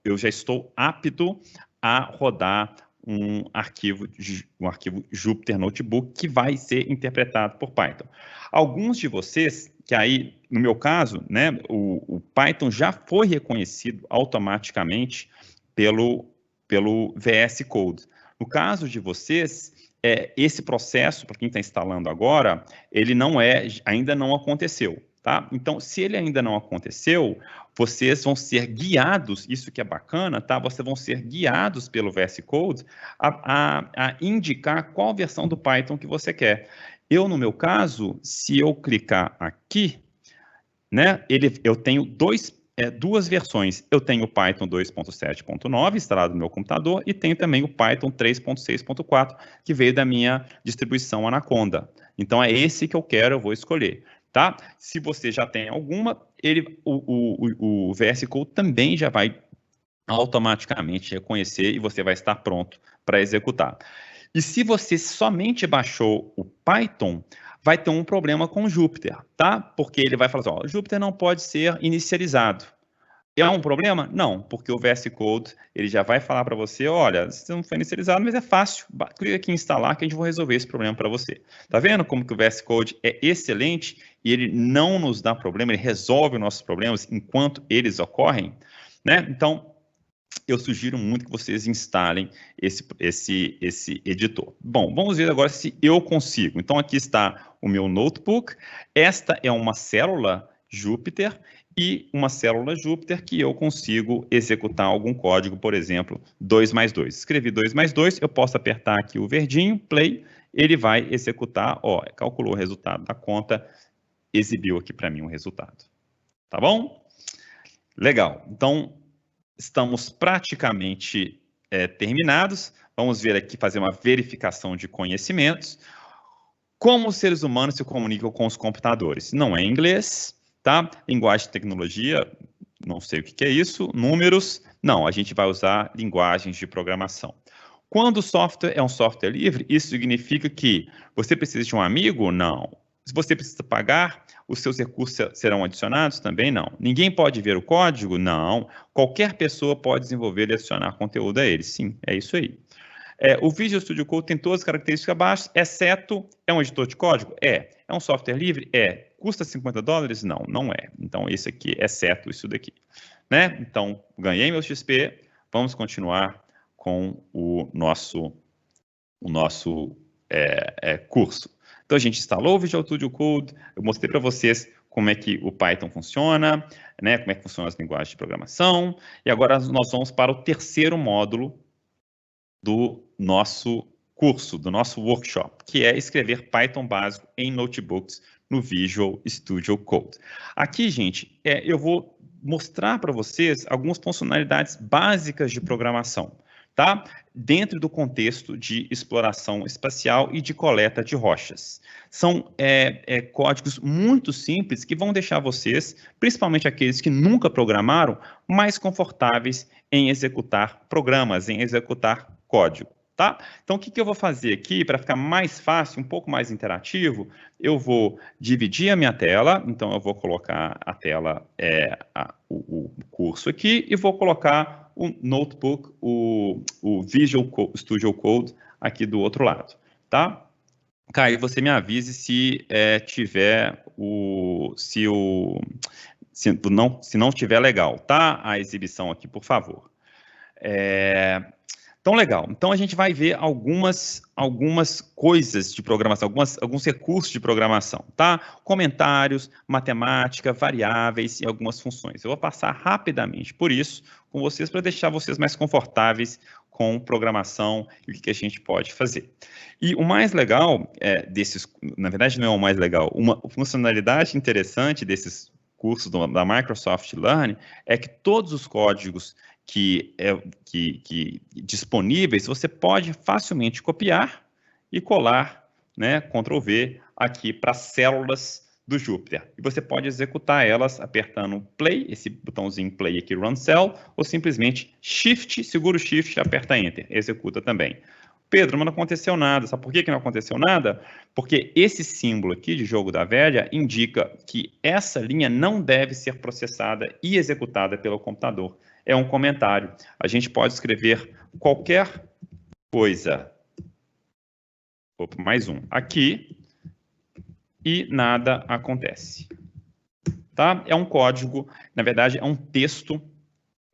eu já estou apto a rodar um arquivo Jupyter Notebook que vai ser interpretado por Python. Alguns de vocês, que aí, no meu caso, né, o Python já foi reconhecido automaticamente pelo VS Code. No caso de vocês, esse processo, para quem está instalando agora, ele ainda não aconteceu, tá? Então, se ele ainda não aconteceu, vocês vão ser guiados, isso que é bacana, tá? Vocês vão ser guiados pelo VS Code a indicar qual versão do Python que você quer. No meu caso, se eu clicar aqui, né, eu tenho duas versões. Eu tenho o Python 2.7.9 instalado no meu computador e tenho também o Python 3.6.4 que veio da minha distribuição Anaconda. Então, é esse que eu quero, eu vou escolher, tá? Se você já tem alguma, o VS Code também já vai automaticamente reconhecer e você vai estar pronto para executar. E se você somente baixou o Python, vai ter um problema com o Jupyter, tá? Porque ele vai falar assim, ó, o Jupyter não pode ser inicializado. É um problema? Não, porque o VS Code, ele já vai falar para você, olha, você não foi inicializado, mas é fácil, clica aqui em instalar que a gente vai resolver esse problema para você. Tá vendo como que o VS Code é excelente e ele não nos dá problema, ele resolve os nossos problemas enquanto eles ocorrem, né? Então, eu sugiro muito que vocês instalem esse editor. Bom, vamos ver agora se eu consigo. Então, aqui está o meu notebook. Esta é uma célula Jupyter e uma célula Jupyter que eu consigo executar algum código, por exemplo, 2+2. Escrevi 2+2, eu posso apertar aqui o verdinho, play, ele vai executar, ó, calculou o resultado da conta, exibiu aqui para mim o resultado. Tá bom? Legal. Então, estamos praticamente terminados. Vamos ver aqui, fazer uma verificação de conhecimentos. Como os seres humanos se comunicam com os computadores? Não é em inglês, tá? Linguagem de tecnologia, não sei o que é isso. Números, não, a gente vai usar linguagens de programação. Quando o software é um software livre, isso significa que você precisa de um amigo? Não. Se você precisa pagar, os seus recursos serão adicionados? Também não. Ninguém pode ver o código? Não. Qualquer pessoa pode desenvolver e adicionar conteúdo a ele. Sim, é isso aí. O Visual Studio Code tem todas as características abaixo, exceto, é um editor de código? É um software livre? Custa $50? Não, não é. Então, esse aqui, exceto isso daqui. Né? Então, ganhei meu XP, vamos continuar com o nosso curso. Então, a gente instalou o Visual Studio Code, eu mostrei para vocês como é que o Python funciona, né, como é que funcionam as linguagens de programação, e agora nós vamos para o terceiro módulo do nosso curso, do nosso workshop, que é escrever Python básico em notebooks no Visual Studio Code. Aqui, gente, eu vou mostrar para vocês algumas funcionalidades básicas de programação. tá? Dentro do contexto de exploração espacial e de coleta de rochas. São códigos muito simples que vão deixar vocês, principalmente aqueles que nunca programaram, mais confortáveis em executar programas, em executar código. Tá? Então, o que eu vou fazer aqui para ficar mais fácil, um pouco mais interativo? Eu vou dividir a minha tela, então eu vou colocar a tela, o curso aqui, e vou colocar o notebook, o Visual Studio Code aqui do outro lado, tá? Caio, você me avise se tiver se não tiver legal, tá? A exibição aqui, por favor. Então, legal. Então, a gente vai ver algumas coisas de programação, alguns recursos de programação, tá? Comentários, matemática, variáveis e algumas funções. Eu vou passar rapidamente por isso com vocês para deixar vocês mais confortáveis com programação e o que a gente pode fazer. E o mais legal na verdade não é o mais legal, uma funcionalidade interessante desses cursos da Microsoft Learn é que todos os códigos que disponíveis, você pode facilmente copiar e colar, né, Ctrl+V, aqui para células do Jupyter. E você pode executar elas apertando Play, esse botãozinho Play aqui, Run Cell, ou simplesmente Shift, segura o Shift e aperta Enter, executa também. Pedro, mas não aconteceu nada. Sabe por que não aconteceu nada? Porque esse símbolo aqui de jogo da velha indica que essa linha não deve ser processada e executada pelo computador. É um comentário. A gente pode escrever qualquer coisa. Opa, mais um. Aqui. E nada acontece. Tá? É um código, na verdade, é um texto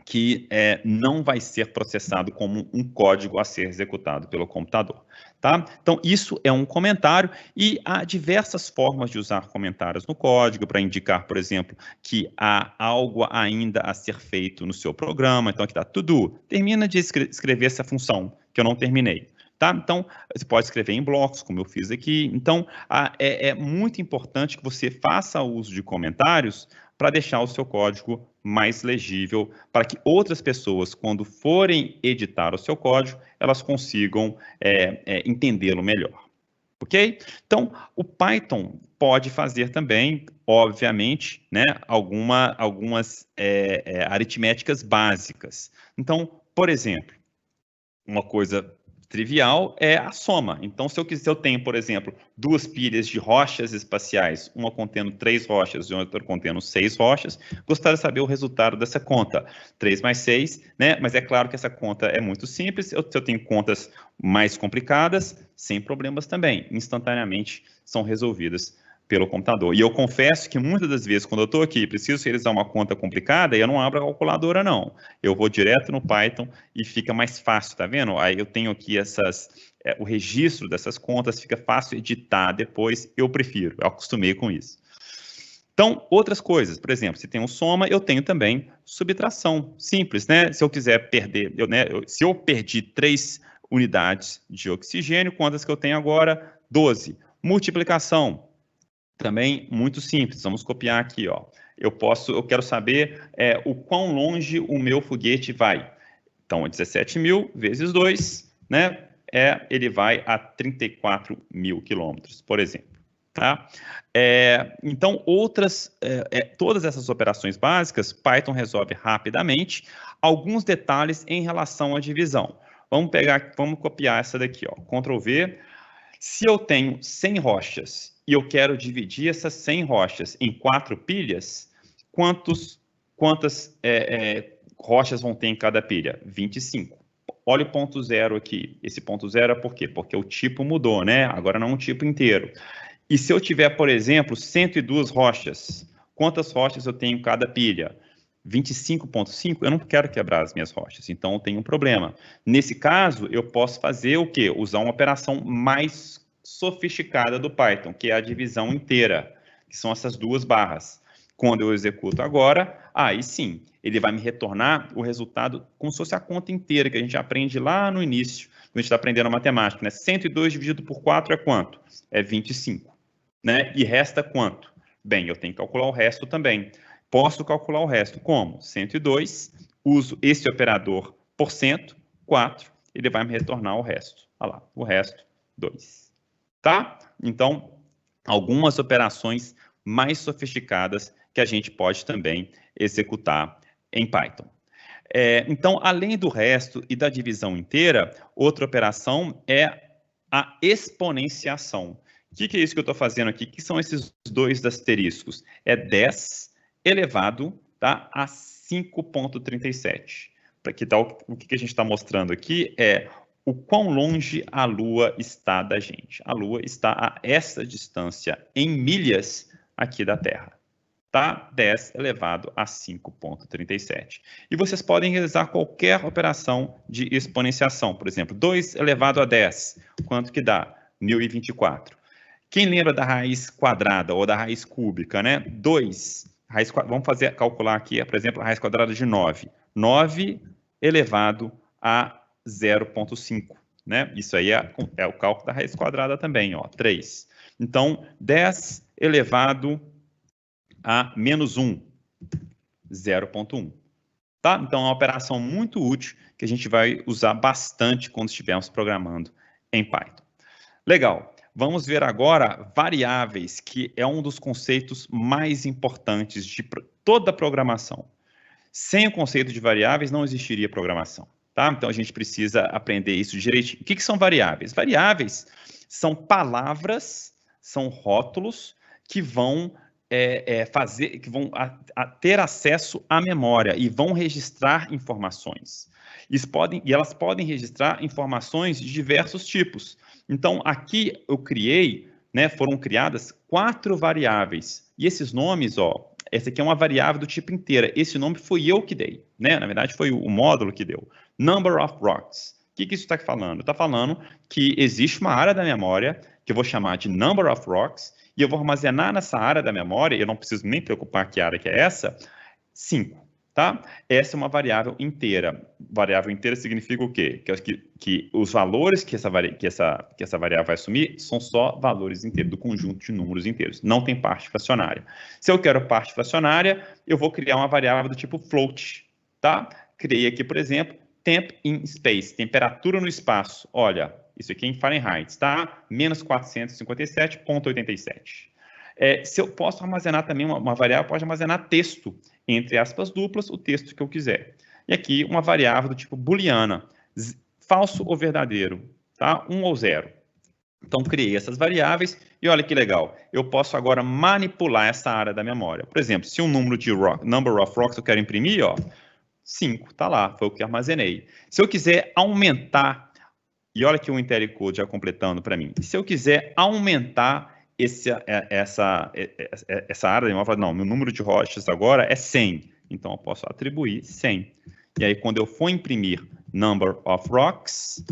que não vai ser processado como um código a ser executado pelo computador. Tá? Então, isso é um comentário e há diversas formas de usar comentários no código para indicar, por exemplo, que há algo ainda a ser feito no seu programa. Então, aqui está to do. Termina de escrever essa função que eu não terminei. Tá? Então, você pode escrever em blocos, como eu fiz aqui. Então, é muito importante que você faça uso de comentários para deixar o seu código mais legível, para que outras pessoas, quando forem editar o seu código, elas consigam entendê-lo melhor. Ok? Então, o Python pode fazer também, obviamente, né, algumas aritméticas básicas. Então, por exemplo, uma coisa trivial é a soma. Então, se eu tenho, por exemplo, duas pilhas de rochas espaciais, uma contendo 3 rochas e outra contendo 6 rochas, gostaria de saber o resultado dessa conta. 3 mais 6, né? Mas é claro que essa conta é muito simples. Se eu tenho contas mais complicadas, sem problemas também. Instantaneamente são resolvidas pelo computador. E eu confesso que muitas das vezes, quando eu estou aqui, preciso realizar uma conta complicada, eu não abro a calculadora, não. Eu vou direto no Python e fica mais fácil, tá vendo? Aí eu tenho aqui o registro dessas contas, fica fácil editar depois, eu prefiro, eu acostumei com isso. Então, outras coisas, por exemplo, se tem um soma, eu tenho também subtração, simples, né? Se eu quiser perder, se eu perdi 3 unidades de oxigênio, quantas que eu tenho agora? 12. Multiplicação, também muito simples, vamos copiar aqui, ó. Eu quero saber o quão longe o meu foguete vai. Então, 17.000 vezes 2, né? Ele vai a 34.000 quilômetros, por exemplo. Tá? Então, todas essas operações básicas, Python resolve rapidamente. Alguns detalhes em relação à divisão. Vamos copiar essa daqui, ó. Ctrl+V. Se eu tenho 100 rochas e eu quero dividir essas 100 rochas em 4 pilhas, quantas rochas vão ter em cada pilha? 25. Olha o ponto zero aqui. Esse ponto zero é por quê? Porque o tipo mudou, né? Agora não é um tipo inteiro. E se eu tiver, por exemplo, 102 rochas, quantas rochas eu tenho em cada pilha? 25.5, eu não quero quebrar as minhas rochas, então eu tenho um problema. Nesse caso, eu posso fazer o quê? Usar uma operação mais sofisticada do Python, que é a divisão inteira, que são essas 2 barras. Quando eu executo agora, aí sim, ele vai me retornar o resultado como se fosse a conta inteira, que a gente aprende lá no início, quando a gente está aprendendo matemática, né? 102 dividido por 4 é quanto? É 25. Né? E resta quanto? Bem, eu tenho que calcular o resto também. Posso calcular o resto como? 102, uso esse operador por cento, 4, ele vai me retornar o resto. Olha lá, o resto, 2. Tá? Então, algumas operações mais sofisticadas que a gente pode também executar em Python. Então, além do resto e da divisão inteira, outra operação é a exponenciação. O que é isso que eu estou fazendo aqui? O que são esses dois asteriscos? É 10 elevado, tá, a 5,37. O que a gente está mostrando aqui é o quão longe a Lua está da gente. A Lua está a essa distância em milhas aqui da Terra. Tá? 10 elevado a 5,37. E vocês podem realizar qualquer operação de exponenciação. Por exemplo, 2 elevado a 10. Quanto que dá? 1024. Quem lembra da raiz quadrada ou da raiz cúbica, né? 2. Vamos calcular aqui, por exemplo, a raiz quadrada de 9. 9 elevado a 0,5. Né? Isso aí é o cálculo da raiz quadrada também, ó, 3. Então, 10 elevado a menos 1, 0,1. Tá? Então, é uma operação muito útil que a gente vai usar bastante quando estivermos programando em Python. Legal. Vamos ver agora variáveis, que é um dos conceitos mais importantes de toda a programação. Sem o conceito de variáveis, não existiria programação. Tá? Então, a gente precisa aprender isso direitinho. O que são variáveis? Variáveis são palavras, são rótulos que vão ter acesso à memória e vão registrar informações. E elas podem registrar informações de diversos tipos. Então, aqui eu criei, né, foram criadas 4 variáveis. E esses nomes, ó, essa aqui é uma variável do tipo inteira. Esse nome foi eu que dei, né? Na verdade, foi o módulo que deu. Number of rocks. O que isso está falando? Está falando que existe uma área da memória que eu vou chamar de number of rocks e eu vou armazenar nessa área da memória, eu não preciso nem preocupar que área que é essa, 5. Tá? Essa é uma variável inteira. Variável inteira significa o quê? Que os valores que essa variável vai assumir são só valores inteiros, do conjunto de números inteiros. Não tem parte fracionária. Se eu quero parte fracionária, eu vou criar uma variável do tipo float. Tá? Criei aqui, por exemplo, temp in space, temperatura no espaço. Olha, isso aqui é em Fahrenheit, tá? Menos 457,87. Se eu posso armazenar também uma variável, pode armazenar texto, entre aspas duplas, o texto que eu quiser. E aqui uma variável do tipo booleana, falso ou verdadeiro, tá? 1 ou 0. Então, criei essas variáveis e olha que legal. Eu posso agora manipular essa área da memória. Por exemplo, se um número de number of rocks eu quero imprimir, ó, 5, tá lá, foi o que armazenei. Se eu quiser aumentar, e olha aqui o IntelliCode já completando para mim. Se eu quiser aumentar essa área de memória, não, meu número de rochas agora é 100. Então, eu posso atribuir 100. E aí, quando eu for imprimir number of rocks,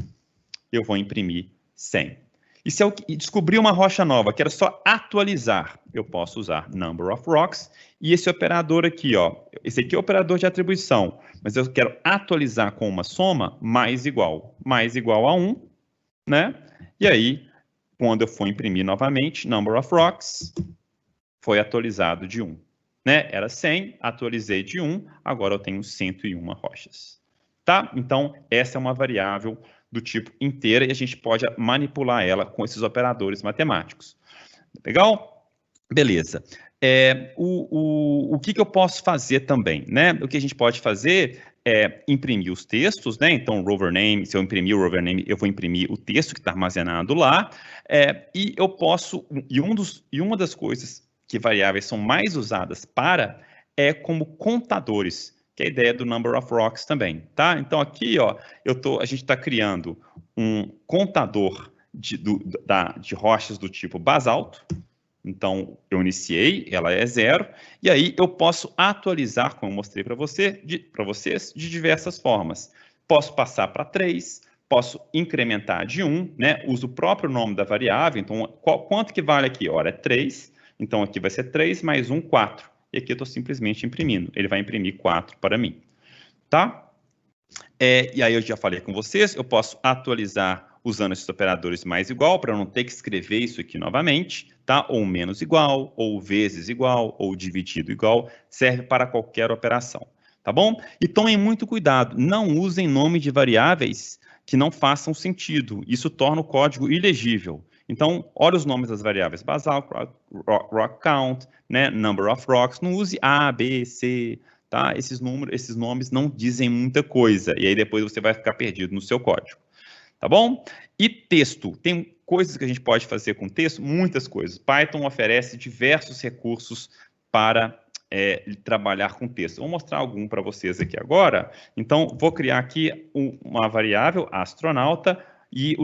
eu vou imprimir 100. E se eu descobrir uma rocha nova, quero só atualizar, eu posso usar number of rocks. E esse operador aqui, ó, esse aqui é o operador de atribuição, mas eu quero atualizar com uma soma mais igual a 1, né? E aí, quando eu for imprimir novamente, number of rocks, foi atualizado de 1. Né? Era 100, atualizei de 1, agora eu tenho 101 rochas. Tá? Então, essa é uma variável do tipo inteira e a gente pode manipular ela com esses operadores matemáticos. Legal? Beleza. O que eu posso fazer também? Né? O que a gente pode fazer é imprimir os textos, né? Então, rover name, se eu imprimir o rover name, eu vou imprimir o texto que está armazenado lá. E eu posso, e uma das coisas que variáveis são mais usadas para é como contadores, que é a ideia do number of rocks também, tá? Então, aqui, ó, a gente está criando um contador de rochas do tipo basalto. Então, eu iniciei, ela é 0, e aí eu posso atualizar, como eu mostrei para vocês, de diversas formas. Posso passar para 3, posso incrementar de 1, né? Uso o próprio nome da variável, então, quanto que vale aqui? Ora, é 3, então aqui vai ser 3 mais 1, 4. E aqui eu estou simplesmente imprimindo, ele vai imprimir 4 para mim, tá? E aí eu já falei com vocês, eu posso atualizar usando esses operadores mais igual, para eu não ter que escrever isso aqui novamente, tá? Ou menos igual, ou vezes igual, ou dividido igual, serve para qualquer operação, tá bom? E tomem muito cuidado, não usem nome de variáveis que não façam sentido. Isso torna o código ilegível. Então, olha os nomes das variáveis basal, rock count, né, number of rocks. Não use A, B, C, tá? Esses nomes não dizem muita coisa. E aí depois você vai ficar perdido no seu código. Tá bom? E texto. Tem coisas que a gente pode fazer com texto, muitas coisas. Python oferece diversos recursos para trabalhar com texto. Vou mostrar algum para vocês aqui agora. Então, vou criar aqui uma variável astronauta e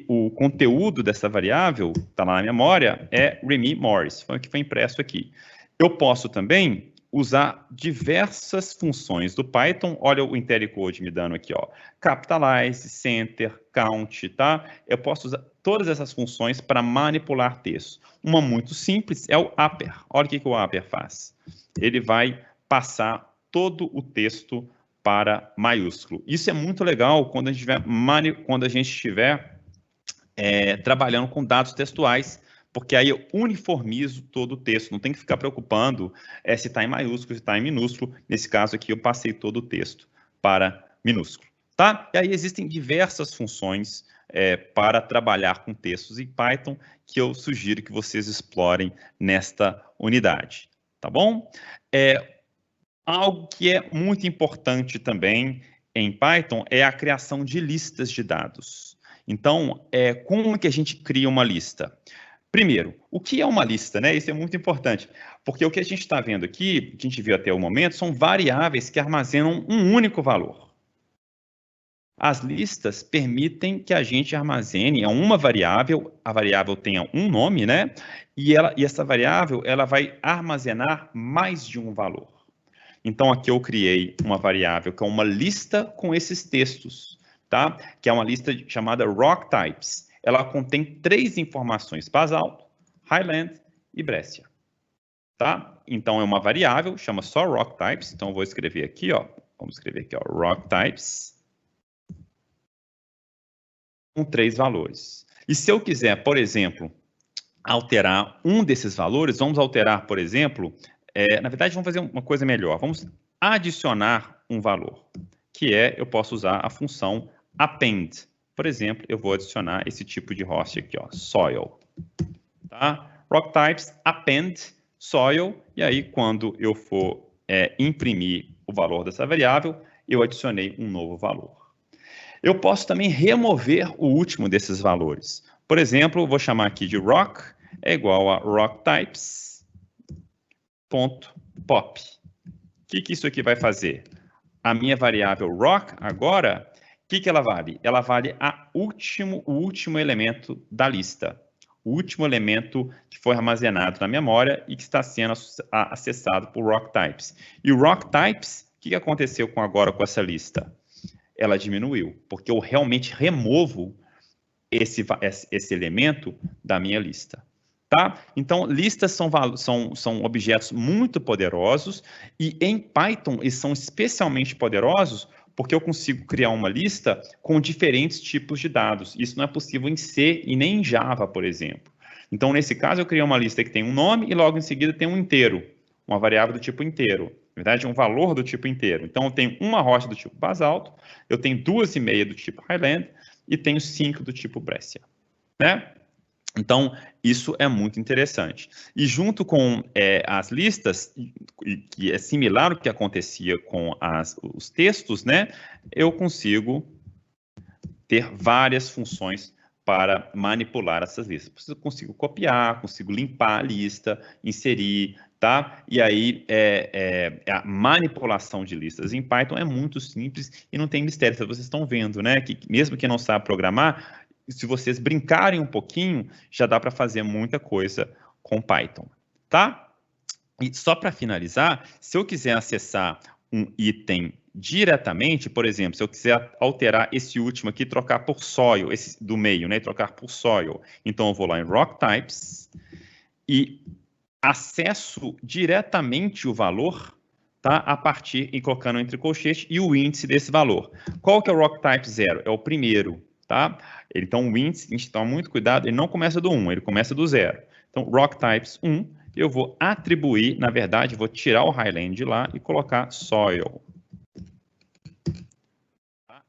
o conteúdo dessa variável, está lá na memória, é Remy Morris, foi o que foi impresso aqui. Eu posso também usar diversas funções do Python. Olha o IntelliCode me dando aqui, ó. Capitalize, center, count, tá? Eu posso usar todas essas funções para manipular texto. Uma muito simples é o upper. Olha o que o upper faz. Ele vai passar todo o texto para maiúsculo. Isso é muito legal quando a gente estiver trabalhando com dados textuais, porque aí eu uniformizo todo o texto, não tem que ficar preocupando se está em maiúsculo, se está em minúsculo. Nesse caso aqui, eu passei todo o texto para minúsculo, tá? E aí existem diversas funções para trabalhar com textos em Python que eu sugiro que vocês explorem nesta unidade, tá bom? Algo que é muito importante também em Python é a criação de listas de dados. Então, como que a gente cria uma lista? Primeiro, o que é uma lista, né? Isso é muito importante, porque o que a gente está vendo aqui, que a gente viu até o momento, são variáveis que armazenam um único valor. As listas permitem que a gente armazene uma variável, a variável tenha um nome, né? E essa variável ela vai armazenar mais de um valor. Então, aqui eu criei uma variável que é uma lista com esses textos, tá? Que é uma lista chamada rock types. Ela contém 3 informações: basalto, highland e breccia, tá? Então, é uma variável, chama só rock types. Então, eu vou escrever aqui, ó. Vamos escrever aqui, ó, rock types com 3 valores. E se eu quiser, por exemplo, alterar um desses valores, vamos alterar, por exemplo, na verdade, vamos fazer uma coisa melhor. Vamos adicionar um valor, que eu posso usar a função append. Por exemplo, eu vou adicionar esse tipo de host aqui, ó, soil. Tá? Rock types, append, soil, e aí quando eu for imprimir o valor dessa variável, eu adicionei um novo valor. Eu posso também remover o último desses valores. Por exemplo, vou chamar aqui de rock, é igual a rocktypes.pop. O que isso aqui vai fazer? A minha variável rock, agora, o que ela vale? Ela vale o último elemento da lista. O último elemento que foi armazenado na memória e que está sendo acessado por rocktypes. E o rocktypes, o que aconteceu agora com essa lista? Ela diminuiu, porque eu realmente removo esse elemento da minha lista. Tá? Então, listas são objetos muito poderosos e em Python eles são especialmente poderosos porque eu consigo criar uma lista com diferentes tipos de dados. Isso não é possível em C e nem em Java, por exemplo. Então, nesse caso, eu criei uma lista que tem um nome e logo em seguida tem um inteiro, uma variável do tipo inteiro. Na verdade, um valor do tipo inteiro. Então, eu tenho uma rocha do tipo basalto, eu tenho 2,5 do tipo highland e tenho 5 do tipo breccia, né? Então, isso é muito interessante. E junto com as listas, que é similar ao que acontecia com os textos, né? Eu consigo ter várias funções para manipular essas listas. Eu consigo copiar, consigo limpar a lista, inserir, tá? E aí, a manipulação de listas em Python é muito simples e não tem mistério. Vocês estão vendo, né? Que mesmo que não saiba programar, se vocês brincarem um pouquinho, já dá para fazer muita coisa com Python, tá? E só para finalizar, se eu quiser acessar um item diretamente, por exemplo, se eu quiser alterar esse último aqui, trocar por soil, esse do meio, né? Trocar por soil. Então, eu vou lá em rock types e acesso diretamente o valor, tá? A partir, e colocando entre colchetes, e o índice desse valor. Qual que é o rock type 0? É o primeiro, tá? Então, o índice, a gente toma muito cuidado, ele não começa do 1, ele começa do 0. Então, rock types 1, eu vou atribuir, na verdade, vou tirar o highland de lá e colocar soil.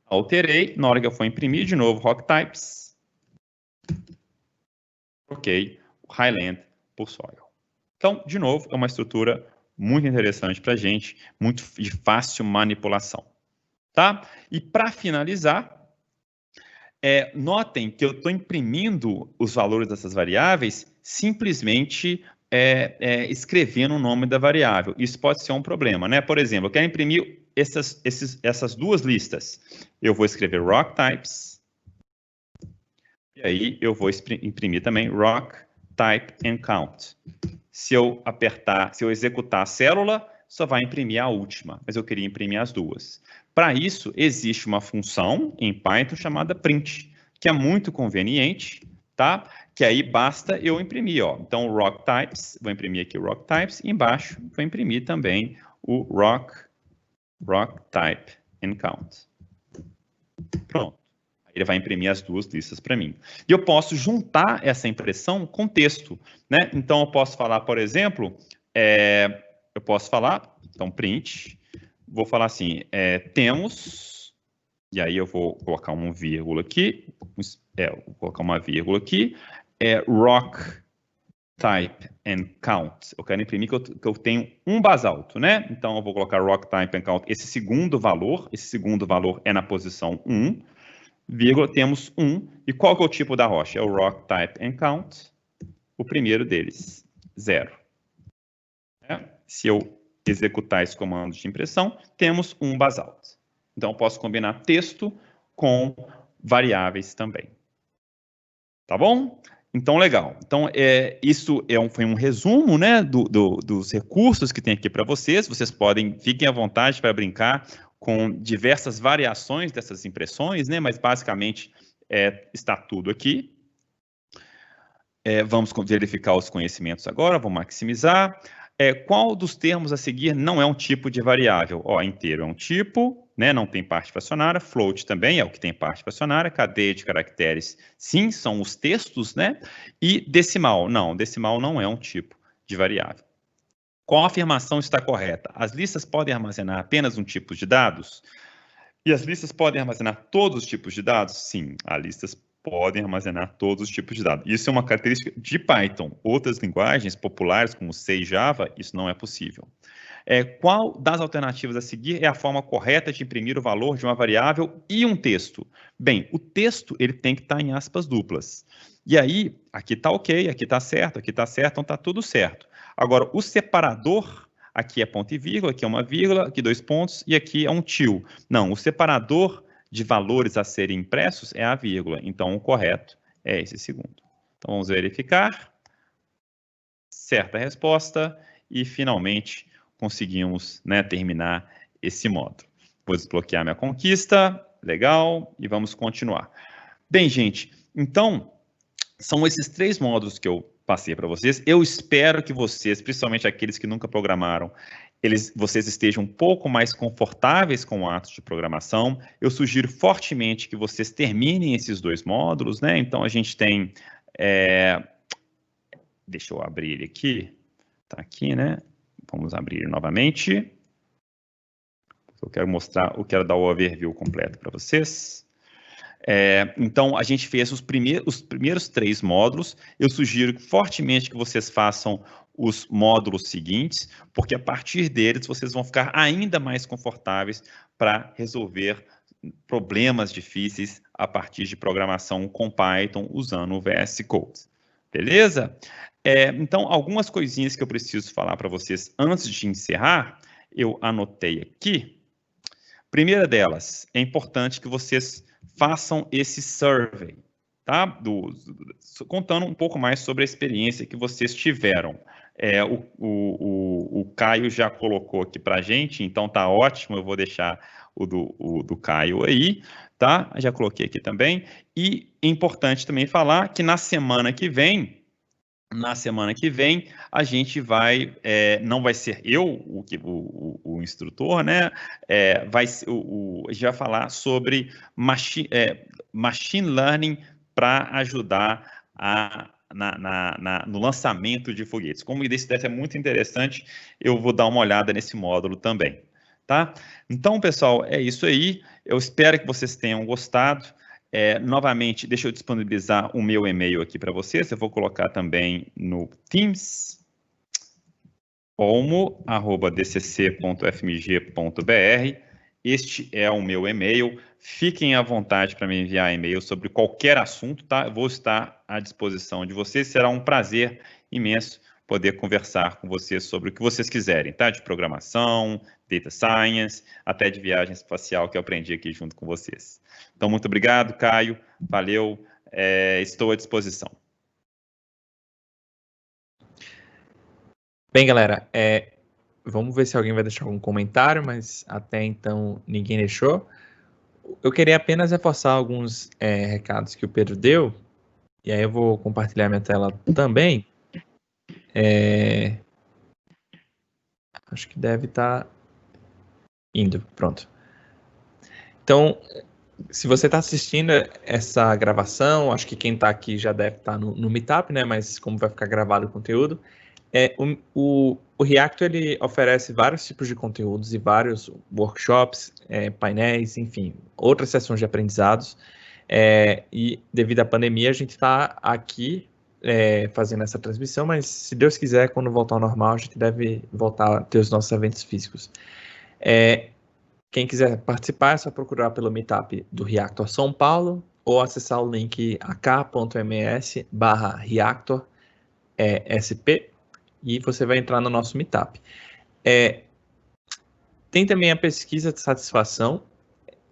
Alterei, na hora que eu for imprimir, de novo, rock types. Troquei o Highland por Soil. Então, de novo, é uma estrutura muito interessante para a gente, muito de fácil manipulação. Tá? E para finalizar, notem que eu estou imprimindo os valores dessas variáveis simplesmente escrevendo o nome da variável. Isso pode ser um problema, né? Por exemplo, eu quero imprimir essas duas listas. Eu vou escrever rock types, e aí eu vou imprimir também rock type and count. Se eu executar a célula, só vai imprimir a última, mas eu queria imprimir as duas. Para isso, existe uma função em Python chamada print, que é muito conveniente, tá? Que aí basta eu imprimir, ó. Então, rock types, vou imprimir aqui o rock types, e embaixo vou imprimir também o rock type and count. Pronto. Ele vai imprimir as duas listas para mim. E eu posso juntar essa impressão com texto, né? Então, eu posso falar, por exemplo, então, print, vou falar assim, temos, e aí eu vou colocar uma vírgula aqui, vou colocar uma vírgula aqui, rock type and count. Eu quero imprimir que eu tenho um basalto, né? Então, eu vou colocar rock type and count, esse segundo valor é na posição 1, vírgula, temos 1. E qual que é o tipo da rocha? É o rock type and count, o primeiro deles, 0. Se eu executar esse comando de impressão, temos um basalto. Então, eu posso combinar texto com variáveis também. Tá bom? Então, legal. Então, isso foi um resumo, né, dos recursos que tem aqui para vocês. Vocês fiquem à vontade para brincar com diversas variações dessas impressões, né, mas basicamente está tudo aqui. Vamos verificar os conhecimentos agora, vou maximizar. Qual dos termos a seguir não é um tipo de variável? Inteiro é um tipo, né, não tem parte fracionária, float também é o que tem parte fracionária, cadeia de caracteres, sim, são os textos, né, e decimal, decimal não é um tipo de variável. Qual afirmação está correta? As listas podem armazenar apenas um tipo de dados? E as listas podem armazenar todos os tipos de dados? Sim, as listas podem armazenar todos os tipos de dados. Isso é uma característica de Python. Outras linguagens populares, como C e Java, isso não é possível. Qual das alternativas a seguir é a forma correta de imprimir o valor de uma variável e um texto? Bem, o texto ele tem que estar em aspas duplas. E aí, aqui está ok, aqui está certo, então está tudo certo. Agora, o separador, aqui é ponto e vírgula, aqui é uma vírgula, aqui 2 pontos, e aqui é um tio. Não, o separador de valores a serem impressos é a vírgula. Então, o correto é esse segundo. Então, vamos verificar. Certa resposta. E, finalmente, conseguimos, né, terminar esse módulo. Vou desbloquear minha conquista. Legal. E vamos continuar. Bem, gente, então, são esses 3 módulos que eu passei para vocês. Eu espero que vocês, principalmente aqueles que nunca programaram, vocês estejam um pouco mais confortáveis com o ato de programação. Eu sugiro fortemente que vocês terminem esses 2 módulos, né? Então, a gente tem... Deixa eu abrir ele aqui. Está aqui, né? Vamos abrir ele novamente. Eu quero dar o overview completo para vocês. Então, a gente fez os primeiros 3 módulos. Eu sugiro fortemente que vocês façam os módulos seguintes, porque a partir deles vocês vão ficar ainda mais confortáveis para resolver problemas difíceis a partir de programação com Python usando o VS Code. Beleza? Então, algumas coisinhas que eu preciso falar para vocês antes de encerrar, eu anotei aqui. Primeira delas, é importante que vocês façam esse survey, tá? Contando um pouco mais sobre a experiência que vocês tiveram. O Caio já colocou aqui para a gente, então tá ótimo, eu vou deixar o do Caio aí, tá? Já coloquei aqui também. E é importante também falar que na semana que vem, a gente vai, não vai ser eu o instrutor, né? A gente vai falar sobre machine learning para ajudar no lançamento de foguetes. Como isso deve ser muito interessante, eu vou dar uma olhada nesse módulo também. tá? Então, pessoal, é isso aí. Eu espero que vocês tenham gostado. Novamente, deixa eu disponibilizar o meu e-mail aqui para vocês. Eu vou colocar também no Teams, olmo@dcc.fmg.br. Este é o meu e-mail. Fiquem à vontade para me enviar e-mail sobre qualquer assunto, tá? Eu vou estar à disposição de vocês. Será um prazer imenso poder conversar com vocês sobre o que vocês quiserem, tá? De programação, data science, até de viagem espacial que eu aprendi aqui junto com vocês. Então, muito obrigado, Caio. Valeu. Estou à disposição. Bem, galera, vamos ver se alguém vai deixar algum comentário, mas até então ninguém deixou. Eu queria apenas reforçar alguns recados que o Pedro deu, e aí eu vou compartilhar minha tela também. Acho que deve estar indo, pronto. Então, se você está assistindo essa gravação, acho que quem está aqui já deve estar no Meetup, né? Mas como vai ficar gravado o conteúdo, o Reactor ele oferece vários tipos de conteúdos e vários workshops, painéis, enfim, outras sessões de aprendizados. E devido à pandemia, a gente está aqui fazendo essa transmissão, mas se Deus quiser, quando voltar ao normal, a gente deve voltar a ter os nossos eventos físicos. Quem quiser participar é só procurar pelo Meetup do Reactor São Paulo ou acessar o link ak.ms/reactor-sp e você vai entrar no nosso Meetup. Tem também a pesquisa de satisfação,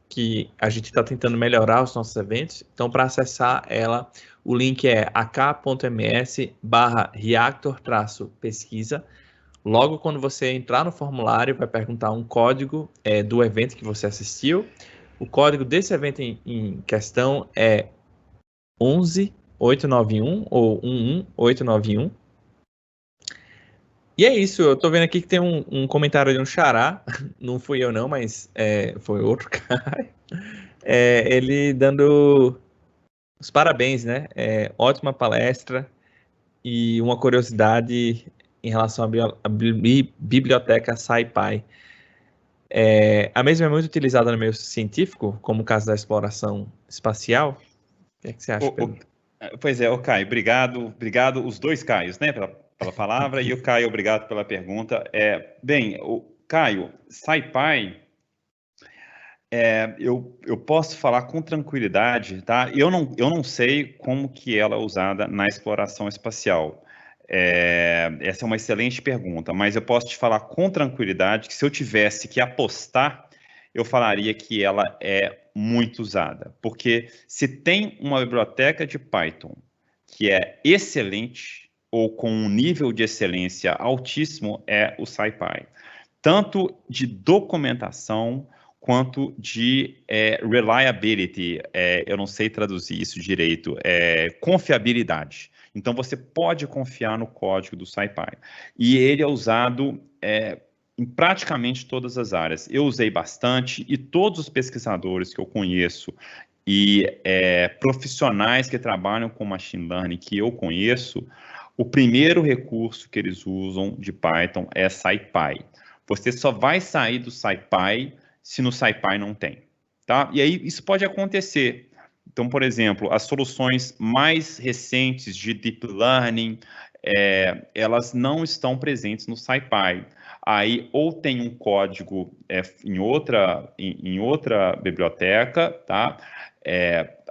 que a gente está tentando melhorar os nossos eventos. Então, para acessar ela, o link é ak.ms/reactor-pesquisa. Logo, quando você entrar no formulário, vai perguntar um código do evento que você assistiu. O código desse evento em questão é 11891 ou 11891. E é isso, eu tô vendo aqui que tem um comentário de um xará, não fui eu não, mas foi outro cara, ele dando os parabéns, né? Ótima palestra e uma curiosidade em relação à biblioteca SciPy. A mesma é muito utilizada no meio científico, como o caso da exploração espacial. O que é que você acha, Pedro? Pois é, Caio, obrigado os dois Caios, né, pela palavra, e o Caio, obrigado pela pergunta. Bem, Caio, SciPy, eu posso falar com tranquilidade, tá? Eu não sei como que ela é usada na exploração espacial. Essa é uma excelente pergunta, mas eu posso te falar com tranquilidade que se eu tivesse que apostar, eu falaria que ela é muito usada, porque se tem uma biblioteca de Python que é excelente ou com um nível de excelência altíssimo, é o SciPy. Tanto de documentação quanto de reliability, eu não sei traduzir isso direito, confiabilidade. Então, você pode confiar no código do SciPy. E ele é usado em praticamente todas as áreas. Eu usei bastante e todos os pesquisadores que eu conheço e profissionais que trabalham com machine learning que eu conheço, o primeiro recurso que eles usam de Python é SciPy. Você só vai sair do SciPy se no SciPy não tem, tá? E aí isso pode acontecer. Então, por exemplo, as soluções mais recentes de Deep Learning, elas não estão presentes no SciPy. Aí, ou tem um código em outra biblioteca, tá?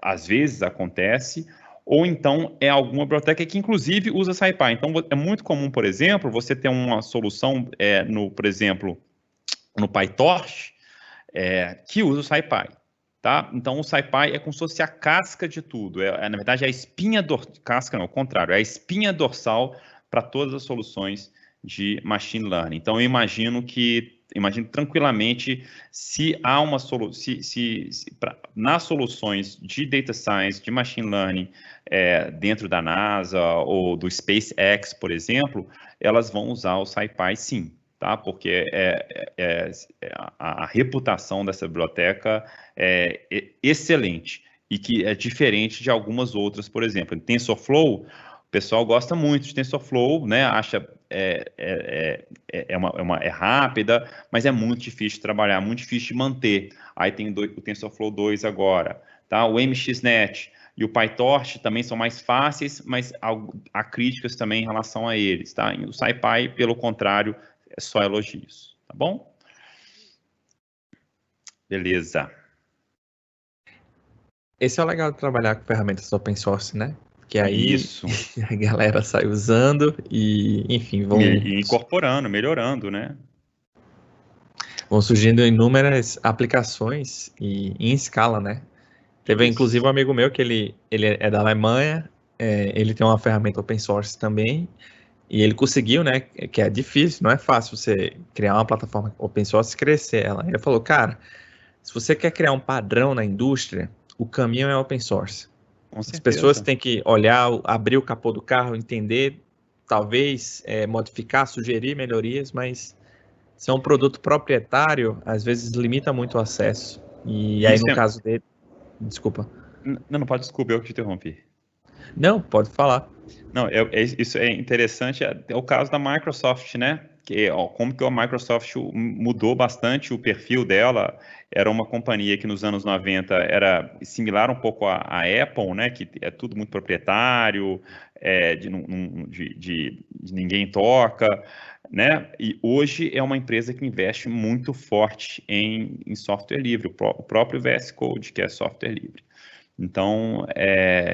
Às vezes acontece, ou então é alguma biblioteca que, inclusive, usa SciPy. Então, é muito comum, por exemplo, você ter uma solução, por exemplo, no PyTorch, que usa o SciPy. Tá? Então, o SciPy é como se fosse a casca de tudo. Na verdade, a espinha dorsal, casca não, ao contrário, é a espinha dorsal para todas as soluções de machine learning. Então, eu imagino tranquilamente se há uma solução, nas soluções de data science, de machine learning, dentro da NASA ou do SpaceX, por exemplo, elas vão usar o SciPy sim. Tá? Porque a reputação dessa biblioteca é excelente e que é diferente de algumas outras, por exemplo. Em TensorFlow, o pessoal gosta muito de TensorFlow, né? Acha é rápida, mas é muito difícil de trabalhar, muito difícil de manter. Aí tem o TensorFlow 2 agora, tá? O MXNet e o PyTorch também são mais fáceis, mas há críticas também em relação a eles, tá? E o SciPy, pelo contrário, é só elogios, tá bom? Beleza. Esse é o legal de trabalhar com ferramentas open source, né? Que aí Isso. a galera sai usando e, enfim, E incorporando, melhorando, né? vão surgindo inúmeras aplicações e em escala, né? Teve inclusive um amigo meu que ele é da Alemanha, ele tem uma ferramenta open source também, e ele conseguiu, né? Que é difícil, não é fácil você criar uma plataforma open source e crescer ela. Ele falou, cara, se você quer criar um padrão na indústria, o caminho é open source. Com As pessoas certeza. têm que olhar, abrir o capô do carro, entender, talvez modificar, sugerir melhorias, mas se é um produto proprietário, às vezes limita muito o acesso. E aí, Isso no caso dele, desculpa. Não pode, desculpa, eu que te interrompi. Não, pode falar. Não, isso é interessante, é o caso da Microsoft, né? Como que a Microsoft mudou bastante o perfil dela. Era uma companhia que nos anos 90 era similar um pouco à Apple, né? Que é tudo muito proprietário, de ninguém toca, né? E hoje é uma empresa que investe muito forte em software livre, o próprio VS Code, que é software livre. Então,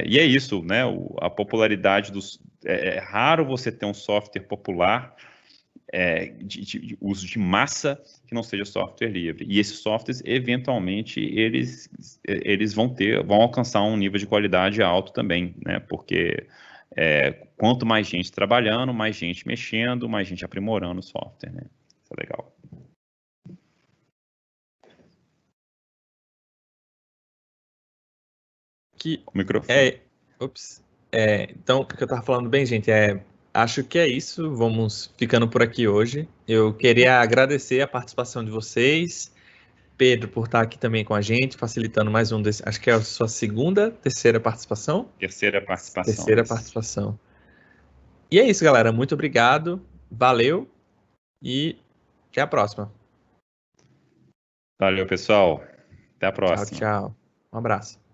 e é isso, né? A popularidade dos. É raro você ter um software popular de uso de massa que não seja software livre. E esses softwares, eventualmente, eles vão alcançar um nível de qualidade alto também, né? Porque quanto mais gente trabalhando, mais gente mexendo, mais gente aprimorando o software, né? Isso é legal. O microfone. Então, o que eu estava falando bem, gente, acho que é isso. Vamos ficando por aqui hoje. Eu queria agradecer a participação de vocês, Pedro, por estar aqui também com a gente, facilitando mais um desse. Acho que é a sua terceira participação? Terceira participação. Terceira participação. E é isso, galera. Muito obrigado. Valeu e até a próxima. Valeu, pessoal. Até a próxima. Tchau, tchau. Um abraço.